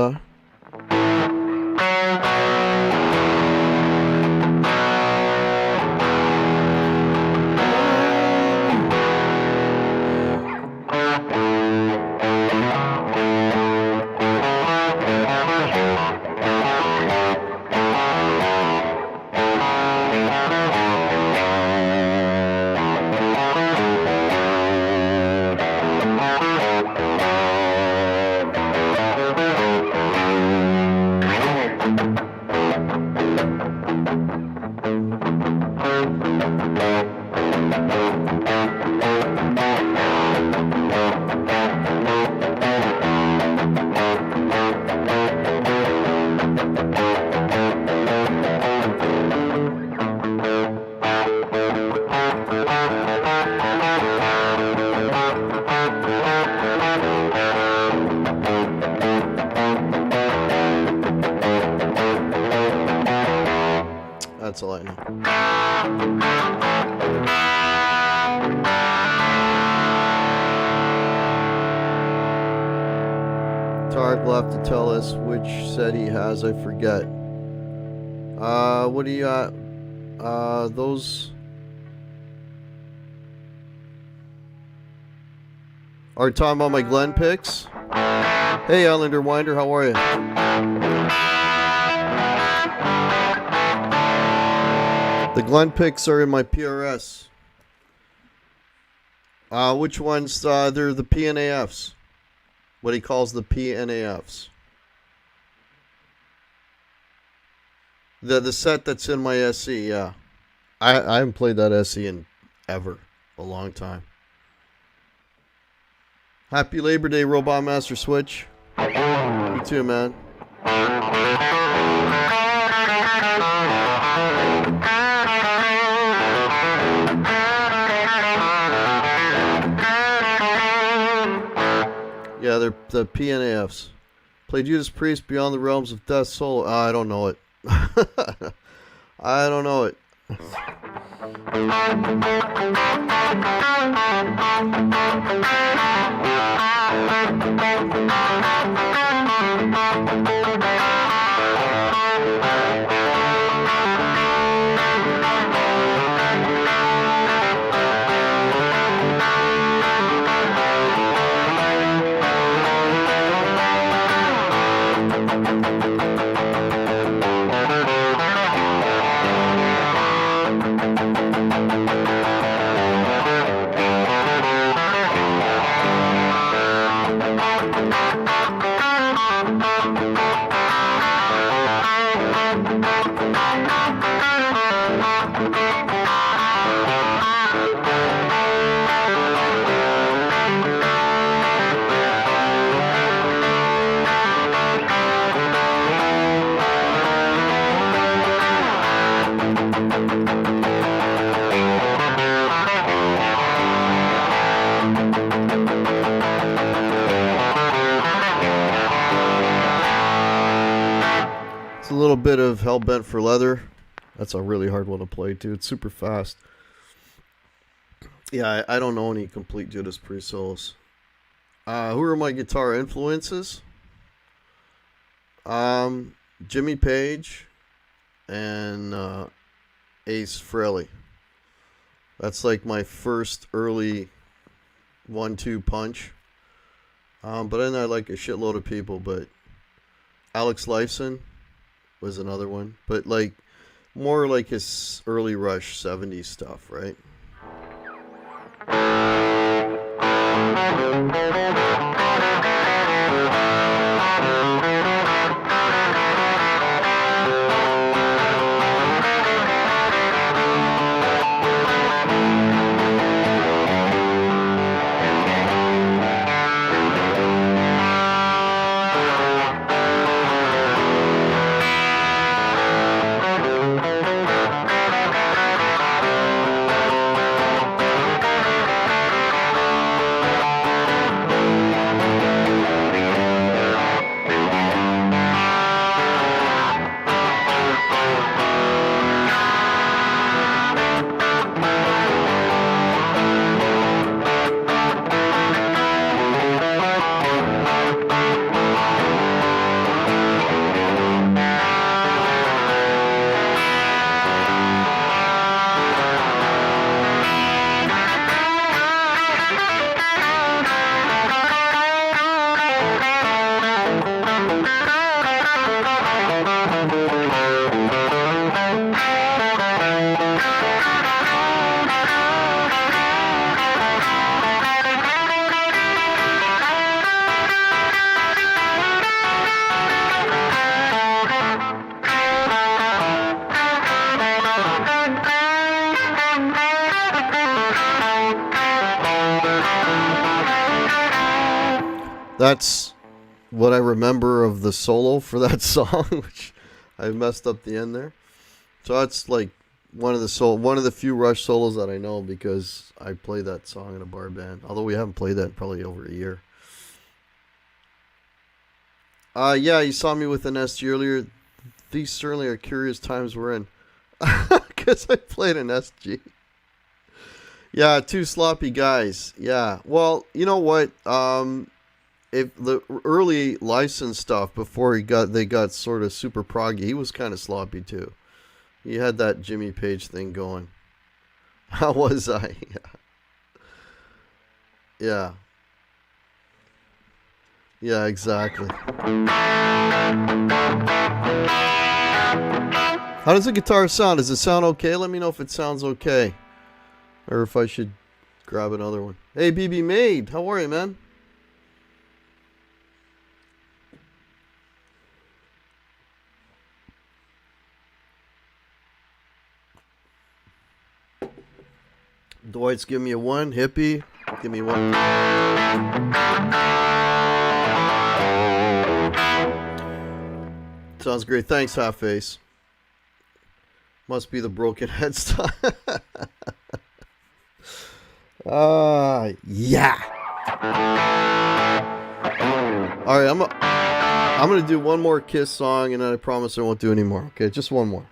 That's all I know. Tarek will have to tell us which set he has. I forget. What do you got? Those are talking about my Glenn picks. Hey, Islander Winder, how are you? The Glenn picks are in my PRS. Which ones? They're the PNAFs. What he calls the PNAFs. The set that's in my SE, yeah. I haven't played that SE in ever. A long time. Happy Labor Day, Robot Master Switch. You too, man. Yeah, they're the PNAFs. Played Judas Priest Beyond the Realms of Death solo. I don't know it. I don't know it. A little bit of Hellbent for Leather. That's a really hard one to play too. It's super fast. Yeah, I don't know any complete Judas Priest solos. Who are my guitar influences? Jimmy Page and Ace Frehley. That's like my first early 1-2 punch. But then I like a shitload of people. But Alex Lifeson was another one, but like more like his early Rush 70s stuff, right? That's what I remember of the solo for that song, which I messed up the end there. So that's like one of the few Rush solos that I know because I played that song in a bar band. Although we haven't played that in probably over a year. Yeah, you saw me with an SG earlier. These certainly are curious times we're in. Because I played an SG. Yeah, two sloppy guys. Yeah. Well, you know what? If the early license stuff before they got sort of super proggy, he was kind of sloppy too. He had that Jimmy Page thing going. How was I? Yeah. Yeah, exactly. How does the guitar sound? Does it sound okay? Let me know if it sounds okay. Or if I should grab another one. Hey, BB Maid. How are you, man? Dwight's give me a 1. Hippie, give me 1. Sounds great. Thanks, Half Face. Must be the broken head style. Yeah. All right, I'm gonna do one more Kiss song, and then I promise I won't do any more. Okay, just one more.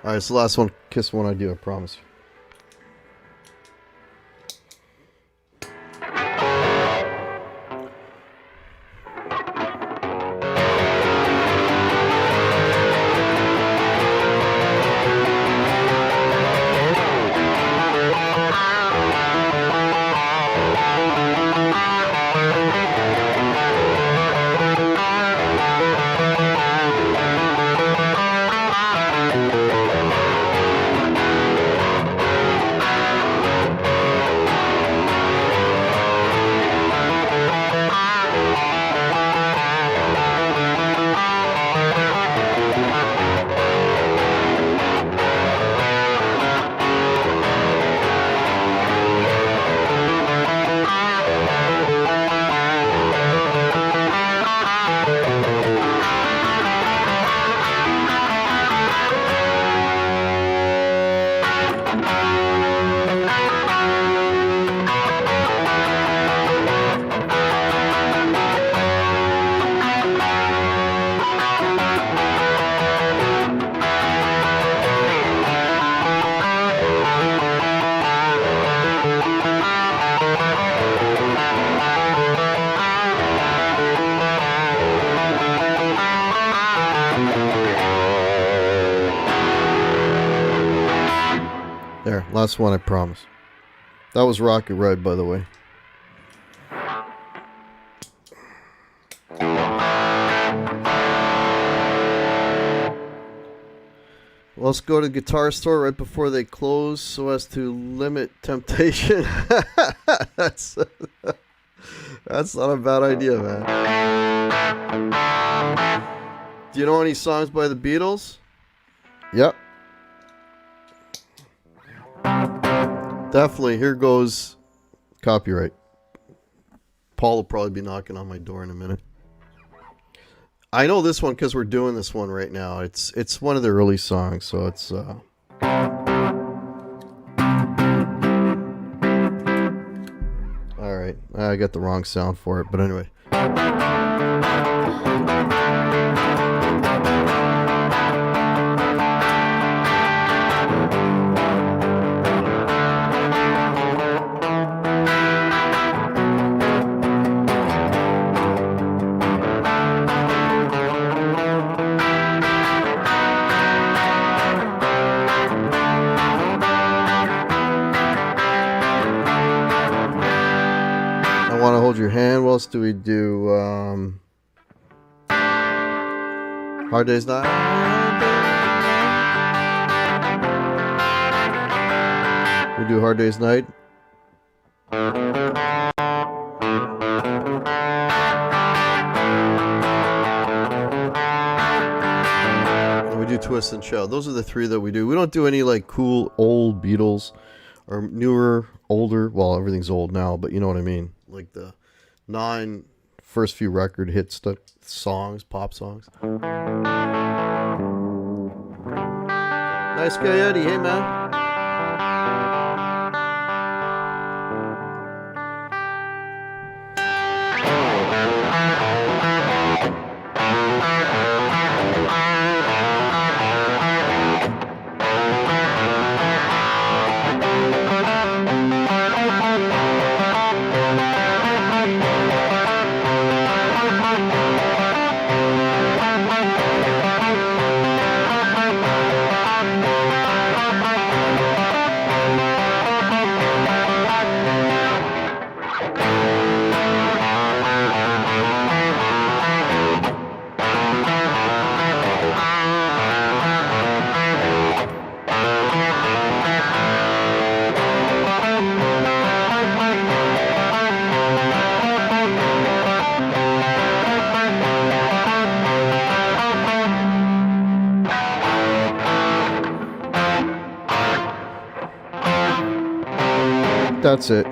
All right, it's the last one, Kiss one I do. I promise. There, last one, I promise. That was Rocket Ride, by the way. Let's go to the guitar store right before they close so as to limit temptation. That's not a bad idea, man. Do you know any songs by the Beatles? Yep. Definitely. Here goes copyright. Paul will probably be knocking on my door in a minute. I know this one because we're doing this one right now. It's one of the early songs, so it's all right. I got the wrong sound for it, but anyway. Your hand. What else do we do? Hard Day's Night. We do Hard Day's Night. And we do Twist and Shout. Those are the three that we do. We don't do any like cool old Beatles or newer, older. Well, everything's old now, but you know what I mean. Like the first few record hit songs, pop songs. Nice guy Eddie, hey man. That's it.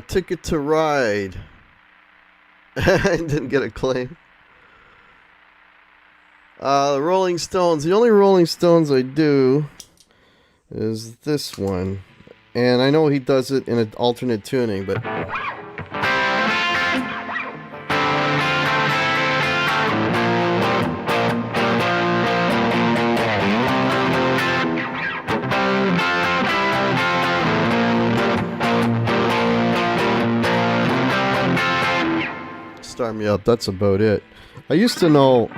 Ticket to Ride. I didn't get a claim. The Rolling Stones. The only Rolling Stones I do is this one. And I know he does it in an alternate tuning, but... Start me up, that's about it. I used to know...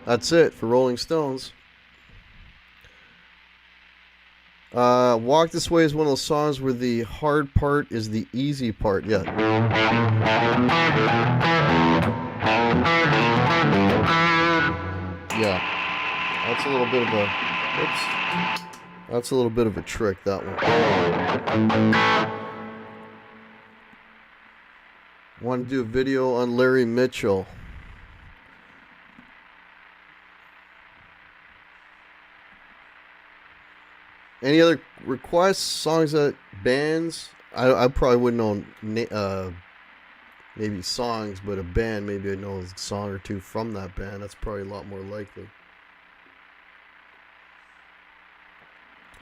That's it for Rolling Stones. Walk This Way is one of those songs where the hard part is the easy part. Yeah. Yeah. That's a little bit of a... Oops. That's a little bit of a trick, that one. Want to do a video on Larry Mitchell. Any other requests, songs that bands? I probably wouldn't know maybe songs, but a band, maybe I'd know a song or two from that band. That's probably a lot more likely.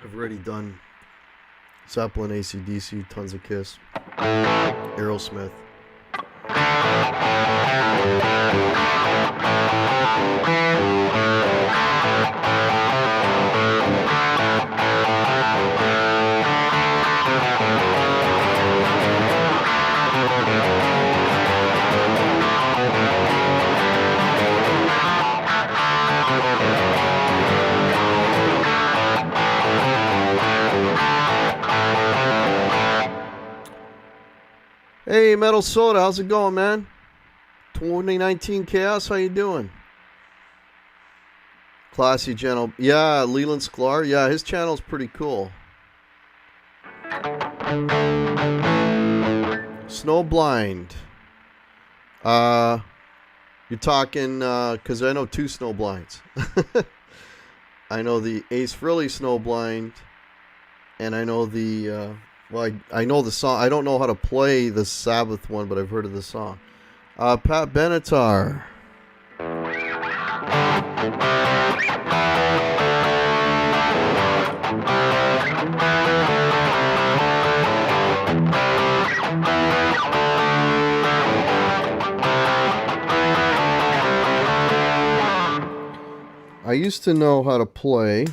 I've already done Zeppelin, AC/DC, tons of Kiss, Aerosmith. Hey, Metal Soda, how's it going, man? 2019 Chaos, how you doing? Classy channel. Yeah, Leland Sklar. Yeah, his channel's pretty cool. Snowblind. You're talking, because I know two Snowblinds. I know the Ace Frehley Snowblind, and I know the... well, I know the song. I don't know how to play the Sabbath one, but I've heard of the song. Pat Benatar. I used to know how to play.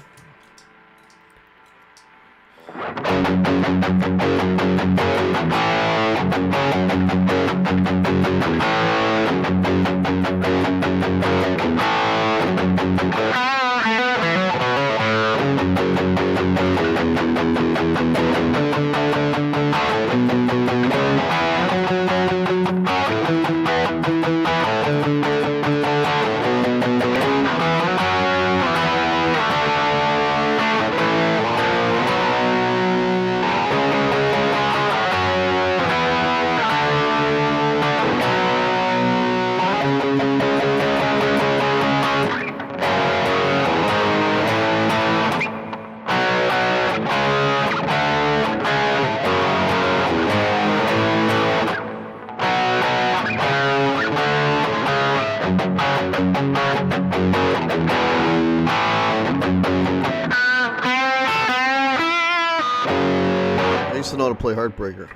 know how to play Heartbreaker.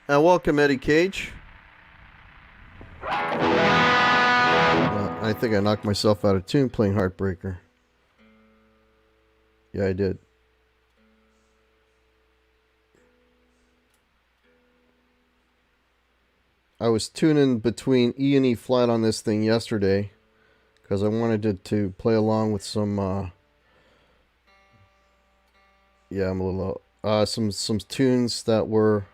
And welcome, Eddie Cage. I think I knocked myself out of tune playing Heartbreaker. Yeah, I did. I was tuning between E and E flat on this thing yesterday because I wanted it to play along with some yeah, I'm a little some tunes that were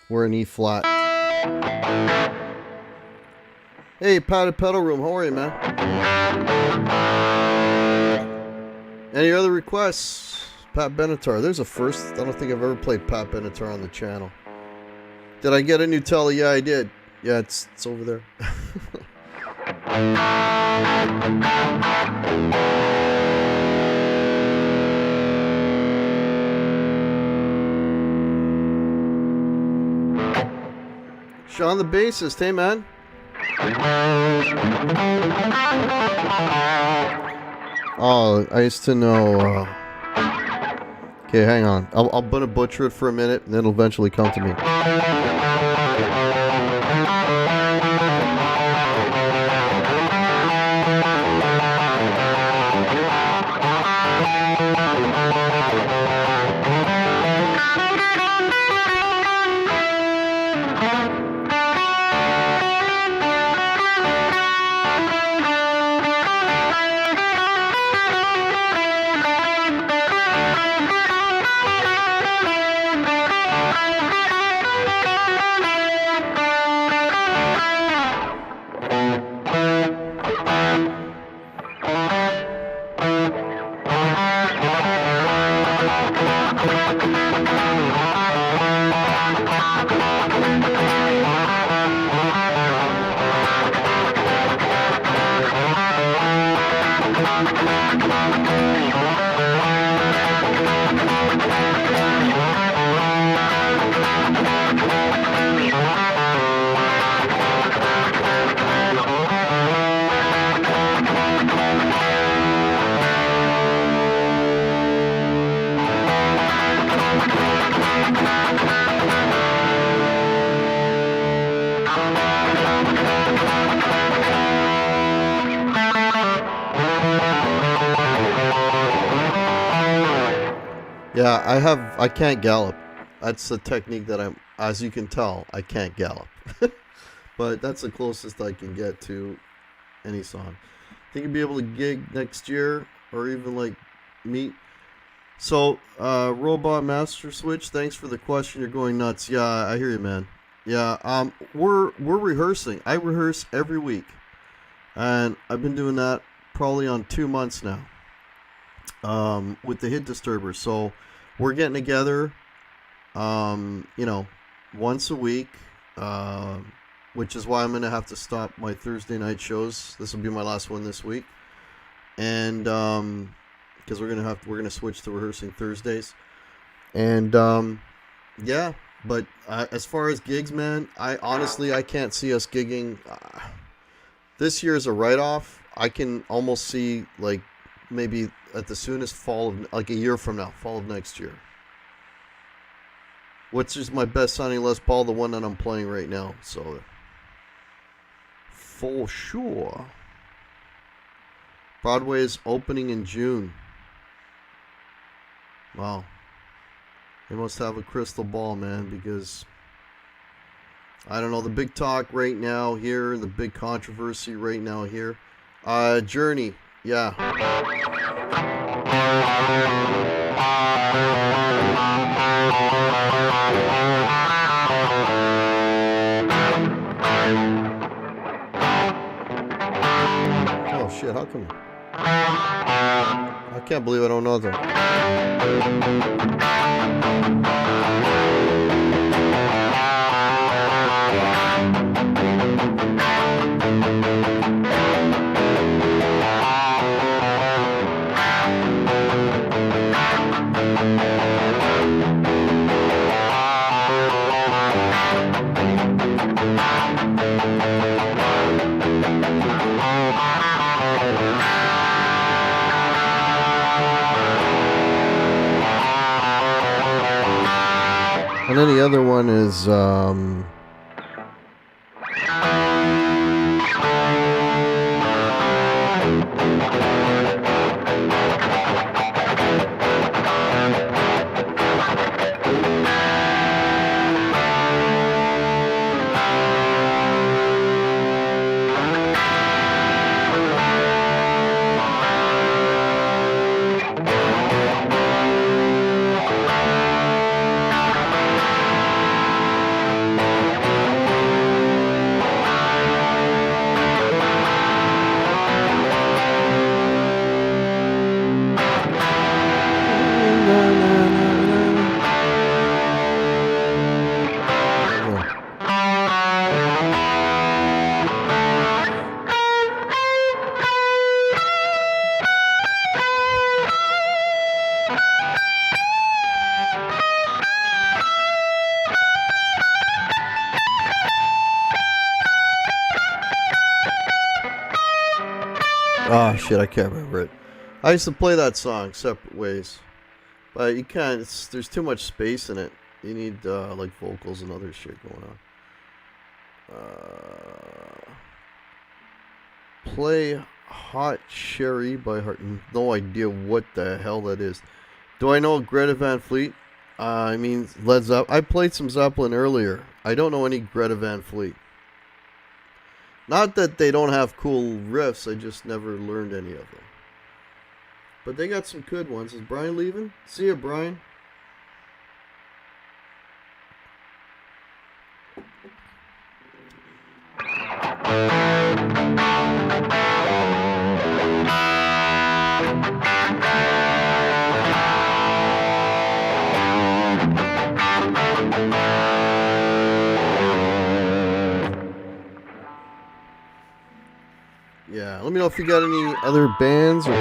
in E flat. Hey, Padded Pedal Room, how are you, man? Any other requests? Pat Benatar. There's a first. I don't think I've ever played Pat Benatar on the channel. Did I get a new telly? Yeah, I did. Yeah, it's over there. Sean the bassist. Hey, man. Oh, I used to know... Okay, hang on. I'm gonna butcher it for a minute, and then it'll eventually come to me. Yeah, I can't gallop. That's the technique that as you can tell, I can't gallop. But that's the closest I can get to any song. Think you'll be able to gig next year or even like meet. So, Robot Master Switch, thanks for the question. You're going nuts. Yeah, I hear you, man. Yeah, we're rehearsing. I rehearse every week. And I've been doing that probably on 2 months now. With the Hit Disturbers. So we're getting together, once a week, which is why I'm going to have to stop my Thursday night shows. This will be my last one this week. And, because we're going to switch to rehearsing Thursdays. And, yeah, but as far as gigs, man, I can't see us gigging. This year is a write-off. I can almost see, like, maybe at the soonest fall of, like a year from now, fall of next year. Which is my best sounding Les Paul, the one that I'm playing right now. So, for sure. Broadway is opening in June. Wow. They must have a crystal ball, man, because I don't know, the big talk right now here, the big controversy right now here. Journey, yeah. Oh shit, how come? I can't believe I don't know that. And then the other one is oh shit, I can't remember it. I used to play that song separate ways, but you can't. There's too much space in it. You need like vocals and other shit going on. Play Hot Sherry by Heart. No idea what the hell that is. Do I know Greta Van Fleet? I mean Led Zeppelin. I played some Zeppelin earlier. I don't know any Greta Van Fleet. Not that they don't have cool riffs, I just never learned any of them. But they got some good ones. Is Brian leaving? See ya, Brian. Yeah, let me know if you got any other bands or...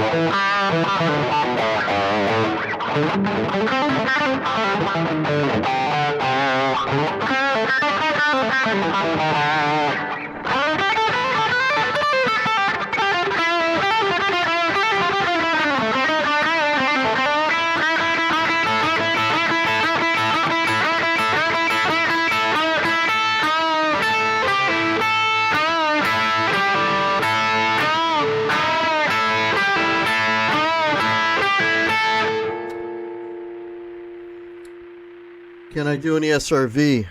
Can I do any SRV?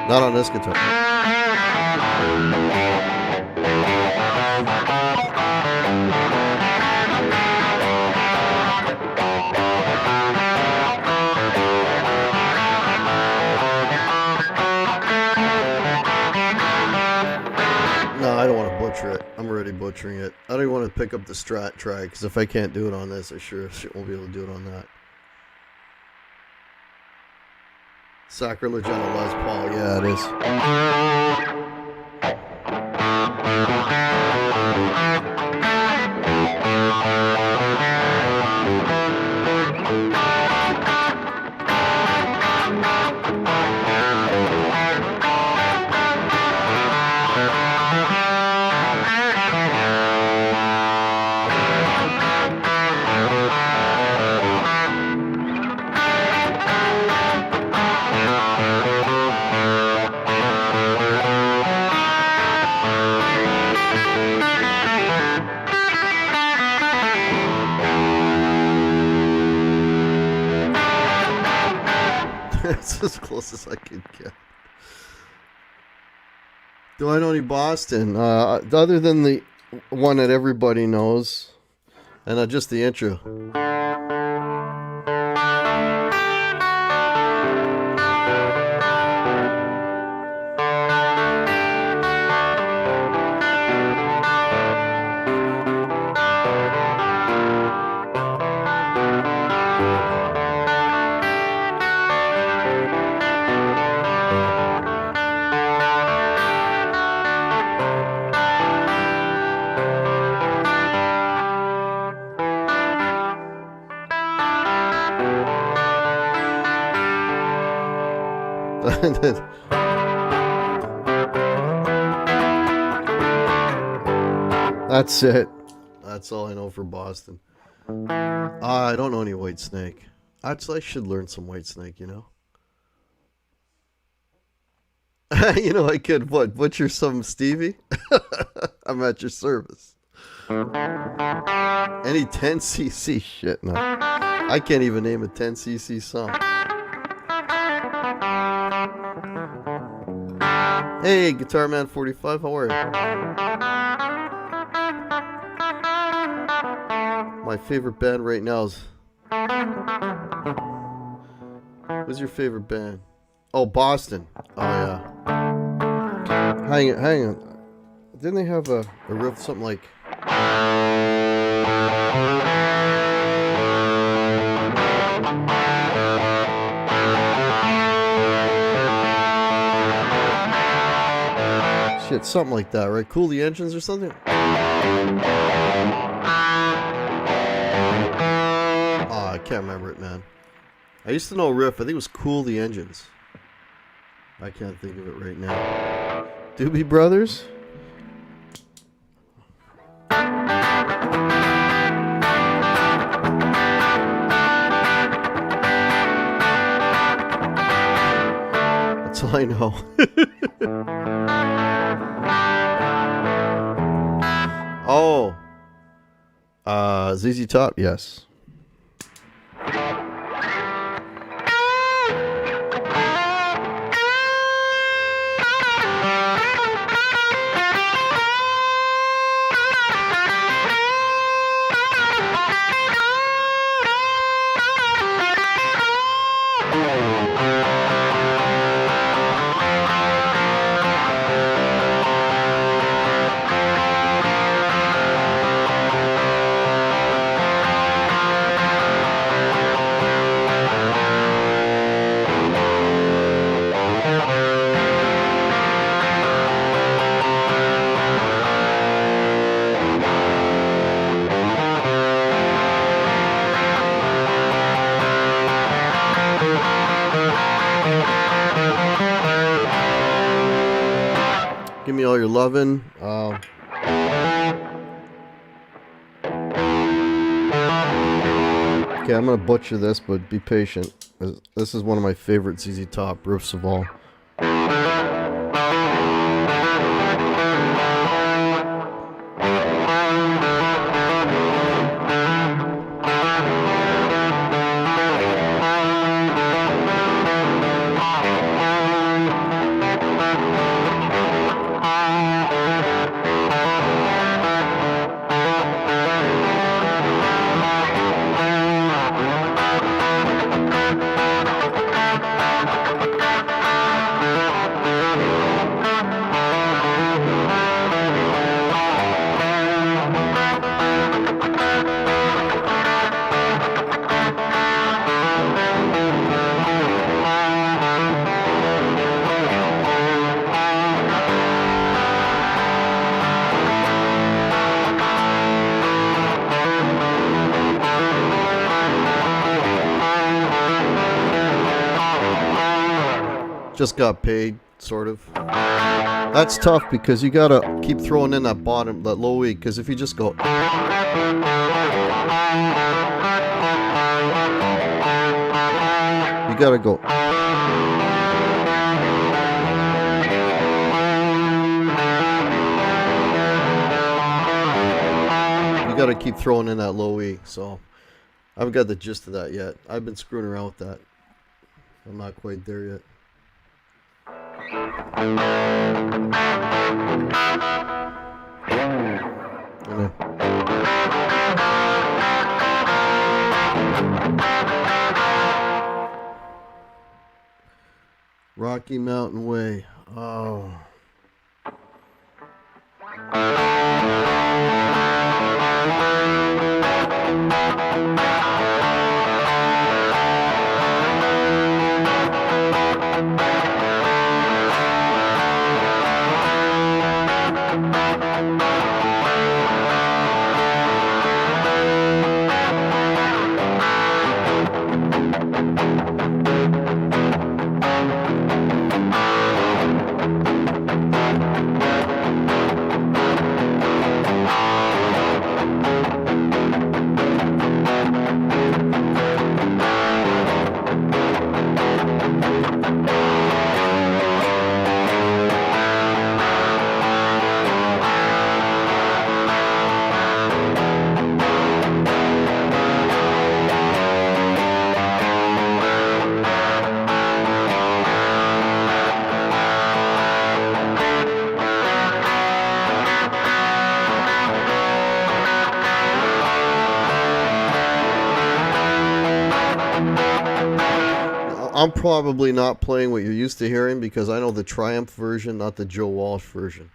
Not on this guitar. I don't want to butcher it. I'm already butchering it. I don't even want to pick up the Strat track, because if I can't do it on this, I sure won't be able to do it on that. Sacrilege on a Les Paul. Yeah, it is. It's as close as I can get. Do I know any Boston? Other than the one that everybody knows, and just the intro. That's it. That's all I know for Boston. I don't know any White Snake. Actually, I should learn some White Snake, you know? You know, I could, what, butcher some Stevie? I'm at your service. Any 10cc shit, no. I can't even name a 10cc song. Hey, Guitar Man 45, how are you? My favorite band right now is... What's your favorite band? Oh, Boston. Oh, yeah. Hang on. Didn't they have a riff, something like... Shit, something like that, right? Cool the Engines or something? Oh, I can't remember it, man. I used to know a riff. I think it was Cool the Engines. I can't think of it right now. Doobie Brothers? That's all I know. Oh. ZZ Top, yes. Give me all your lovin'. Okay, I'm gonna butcher this, but be patient. This is one of my favorite ZZ Top riffs of all. Just got paid, sort of. That's tough because you gotta keep throwing in that bottom, that low E, because if you just go... You gotta go... You gotta keep throwing in that low E, so... I haven't got the gist of that yet. I've been screwing around with that. I'm not quite there yet. Rocky Mountain Way. Oh. I'm probably not playing what you're used to hearing because I know the Triumph version, not the Joe Walsh version.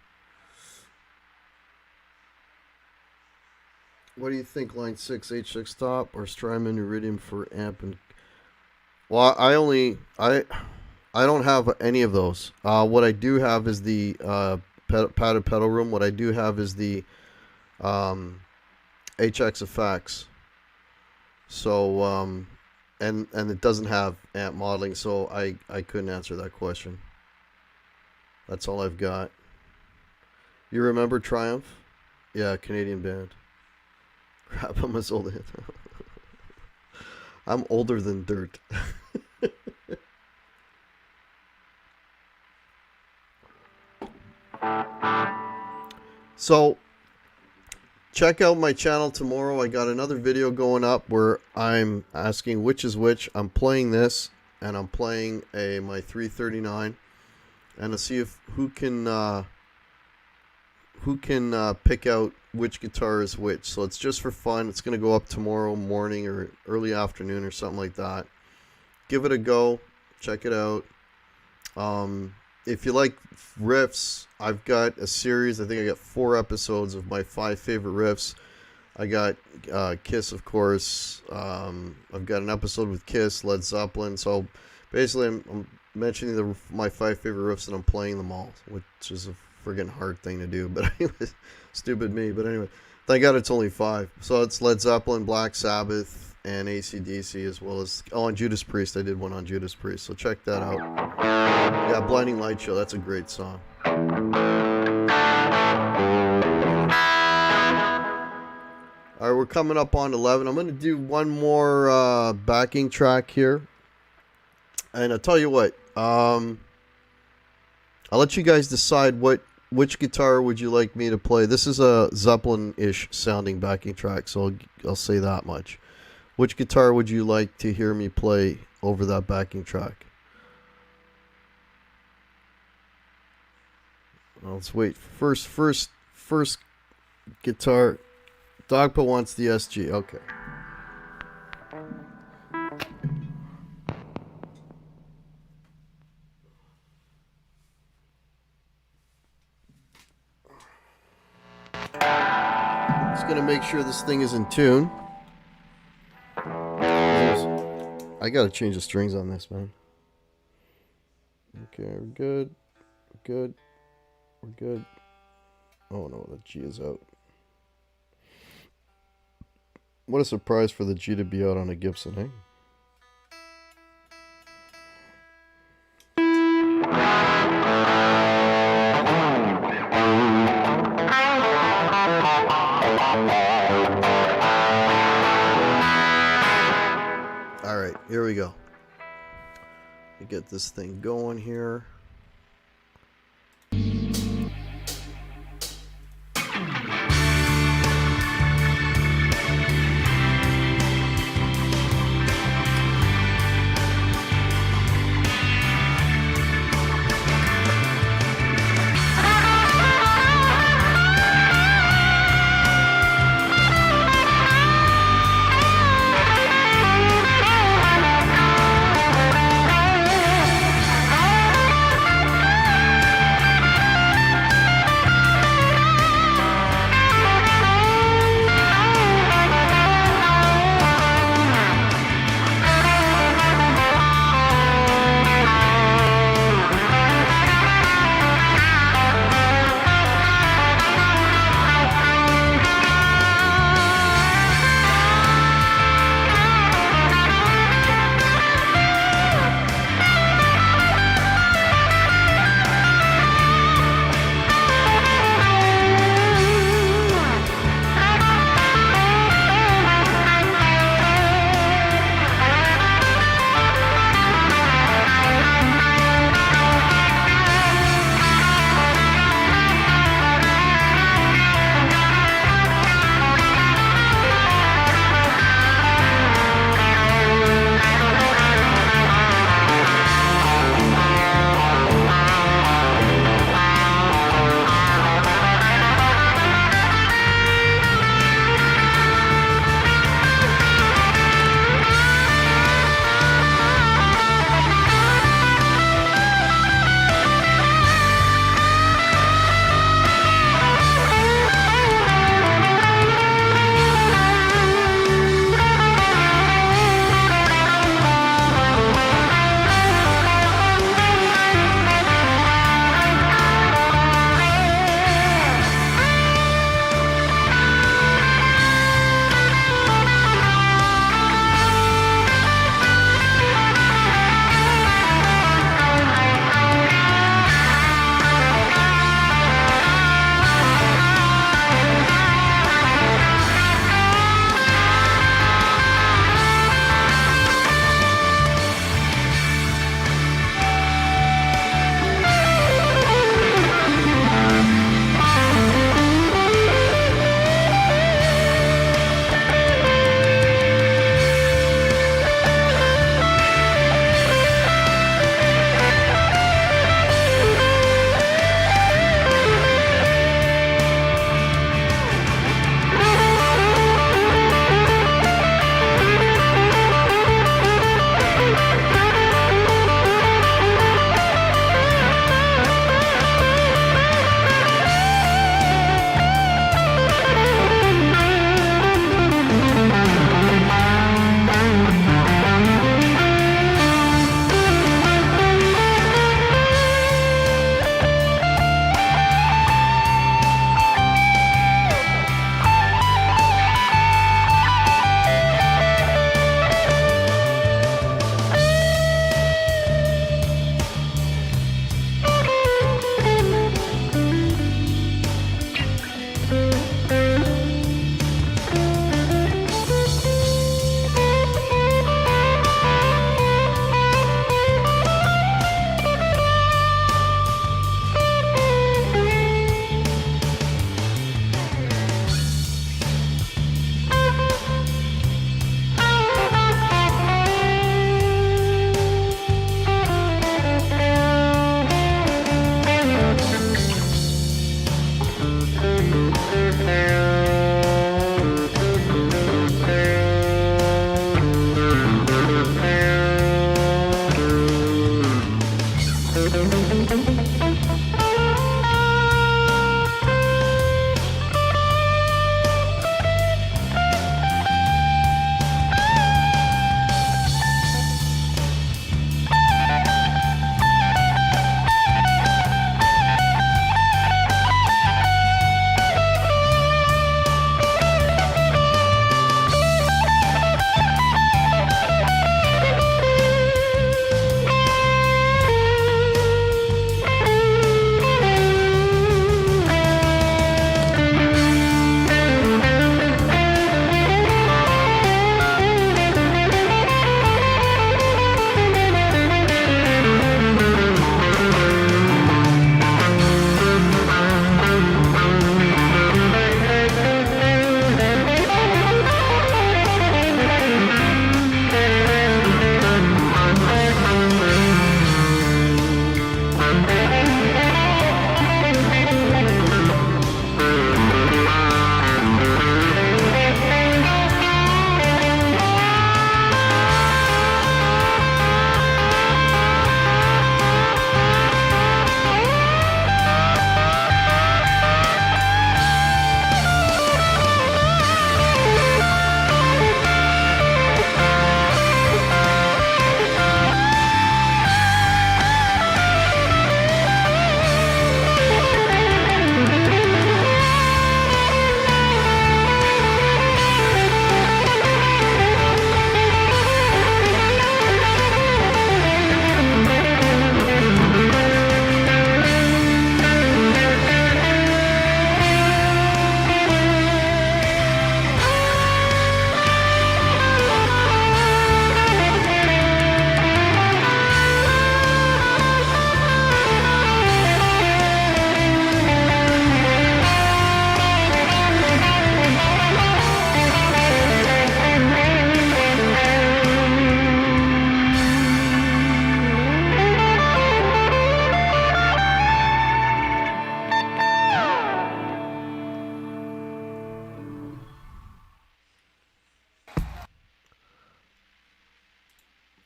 What do you think, line 6, H6 top, or Strymon Iridium for amp? And well, I don't have any of those. What I do have is the padded pedal room. What I do have is the HX effects. So and it doesn't have amp modeling, so I couldn't answer that question. That's all I've got. You remember Triumph? Yeah, Canadian band. Crap, I'm as old as I'm older than dirt. So check out my channel tomorrow. I got another video going up where I'm asking which is which. I'm playing this and I'm playing my 339, and to see if who can pick out which guitar is which. So it's just for fun. It's going to go up tomorrow morning or early afternoon or something like that. Give it a go. Check it out. If you like riffs, I've got a series. I think I got 4 episodes of my 5 favorite riffs. I got Kiss, of course. I've got an episode with Kiss, Led Zeppelin. So basically, I'm mentioning my 5 favorite riffs and I'm playing them all, which is a friggin' hard thing to do. But anyway, stupid me. But anyway, thank God it's only 5. So it's Led Zeppelin, Black Sabbath, and AC/DC, as well as on Judas Priest. I did one on Judas Priest, so check that out. Yeah, Blinding Light Show, that's a great song. Alright, we're coming up on 11. I'm going to do one more backing track here. And I'll tell you what, I'll let you guys decide which guitar would you like me to play. This is a Zeppelin-ish sounding backing track, so I'll say that much. Which guitar would you like to hear me play over that backing track? Well, let's wait. First guitar. Dogpa wants the SG. Okay. Just gonna make sure this thing is in tune. I gotta change the strings on this, man. Okay, we're good. We're good. We're good. Oh no, the G is out. What a surprise for the G to be out on a Gibson, eh? Alright, here we go. We get this thing going here.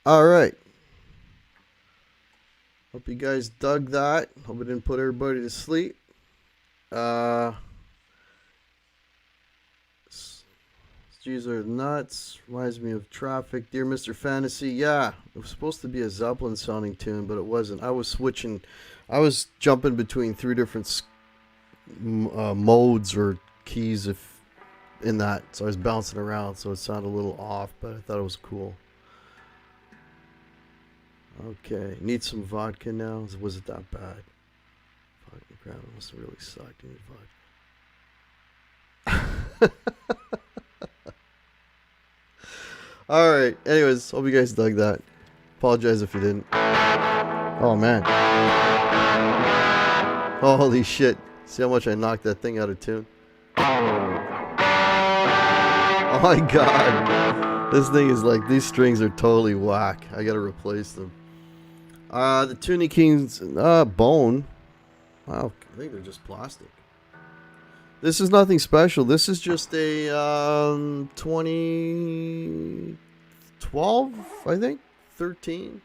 All right. Hope you guys dug that. Hope it didn't put everybody to sleep. These are nuts. Reminds me of Traffic. Dear Mr. Fantasy. Yeah, it was supposed to be a Zeppelin sounding tune, but it wasn't. I was switching. I was jumping between three different modes or keys if in that. So I was bouncing around, so it sounded a little off, but I thought it was cool. Okay, need some vodka now. Was it that bad? Fucking crap, it must have really sucked. I need vodka. Alright, anyways, hope you guys dug that. Apologize if you didn't. Oh man. Holy shit. See how much I knocked that thing out of tune? Oh my god. This thing is like, these strings are totally whack. I gotta replace them. The Tuning Kings bone. Wow, I think they're just plastic. This is nothing special. This is just a 2012, I think, 13.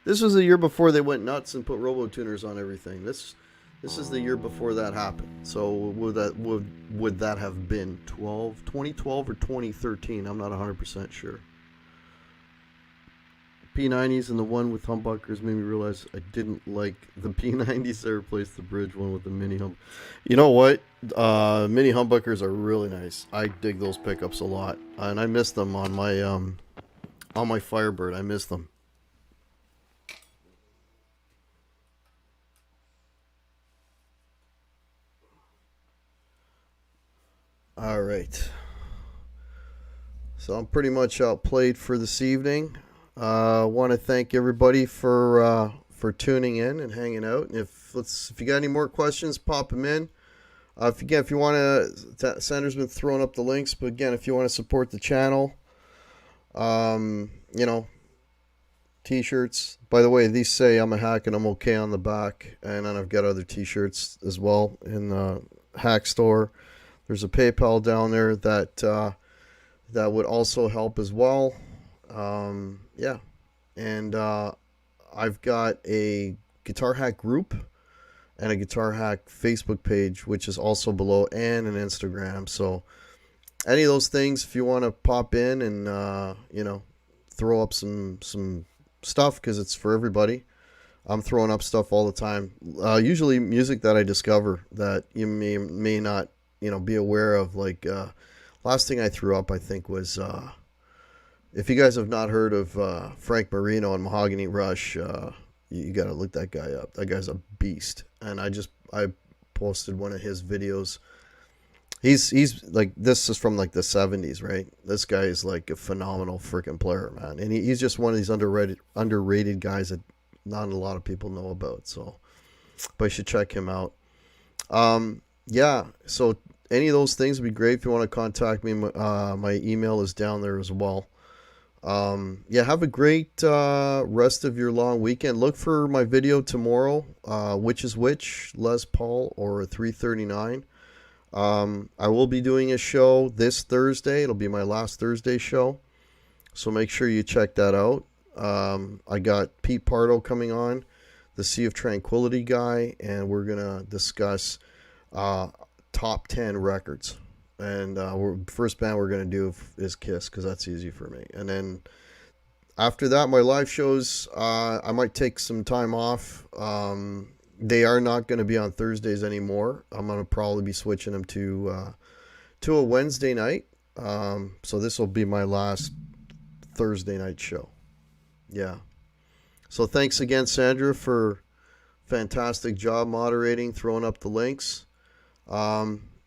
This was the year before they went nuts and put robo-tuners on everything. This is the year before that happened. So would that have been 2012 or 2013? I'm not 100% sure. P90s and the one with humbuckers made me realize I didn't like the P90s. I replaced the bridge one with the mini hum. You know what? Mini humbuckers are really nice. I dig those pickups a lot, and I miss them on my Firebird. I miss them. All right. So I'm pretty much outplayed for this evening. I want to thank everybody for tuning in and hanging out. And if you got any more questions, pop them in. If you want to, Sandra's been throwing up the links. But again, if you want to support the channel, T-shirts. By the way, these say I'm a hack and I'm okay on the back, and then I've got other T-shirts as well in the hack store. There's a PayPal down there that would also help as well. Yeah, and I've got a Guitar Hack group and a Guitar Hack Facebook page, which is also below, and an Instagram. So any of those things, if you want to pop in and throw up some stuff, because it's for everybody. I'm throwing up stuff all the time. Usually music that I discover that you may not be aware of. Like last thing I threw up, I think, was if you guys have not heard of Frank Marino and Mahogany Rush, you got to look that guy up. That guy's a beast. And I posted one of his videos. He's like, this is from like the 70s, right? This guy is like a phenomenal freaking player, man. And he's just one of these underrated guys that not a lot of people know about. So, but you should check him out. Yeah. So any of those things would be great. If you want to contact me, my email is down there as well. Yeah, have a great rest of your long weekend. Look for my video tomorrow, which is which, Les Paul or 339. I will be doing a show this Thursday. It'll be my last Thursday show, so make sure you check that out. I got Pete Pardo coming on, the Sea of Tranquility guy, and we're gonna discuss top 10 records. And first band we're going to do is Kiss, because that's easy for me. And then after that, my live shows, I might take some time off. They are not going to be on Thursdays anymore. I'm going to probably be switching them to a Wednesday night. So this will be my last Thursday night show. Yeah. So thanks again, Sandra, for fantastic job moderating, throwing up the links.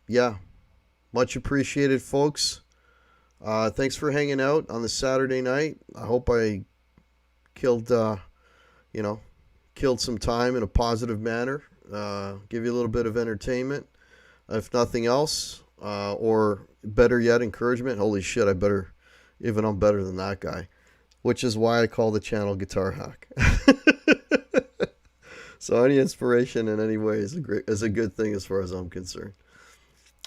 Yeah. Much appreciated, folks. Thanks for hanging out on the Saturday night. I hope I killed some time in a positive manner. Give you a little bit of entertainment, if nothing else, or better yet, encouragement. Holy shit, I'm better than that guy, which is why I call the channel Guitar Hack. So any inspiration in any way is a good thing as far as I'm concerned.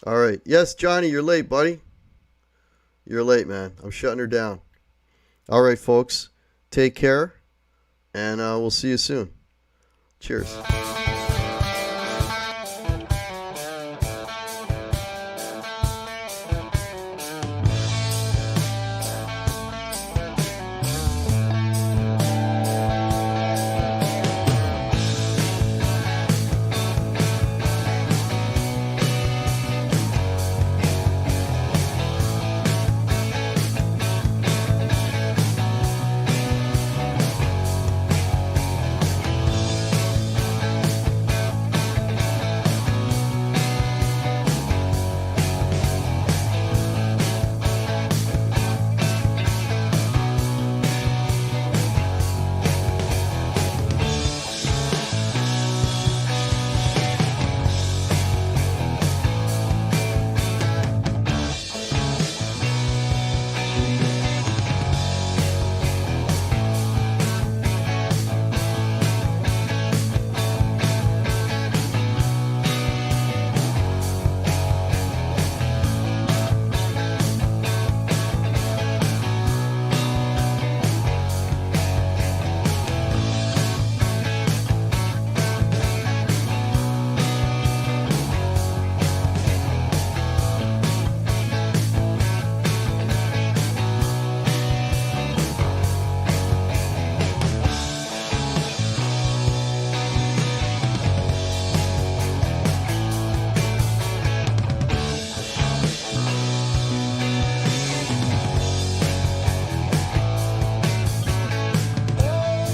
All right. Yes, Johnny, you're late, buddy. You're late, man. I'm shutting her down. All right, folks. Take care, and we'll see you soon. Cheers.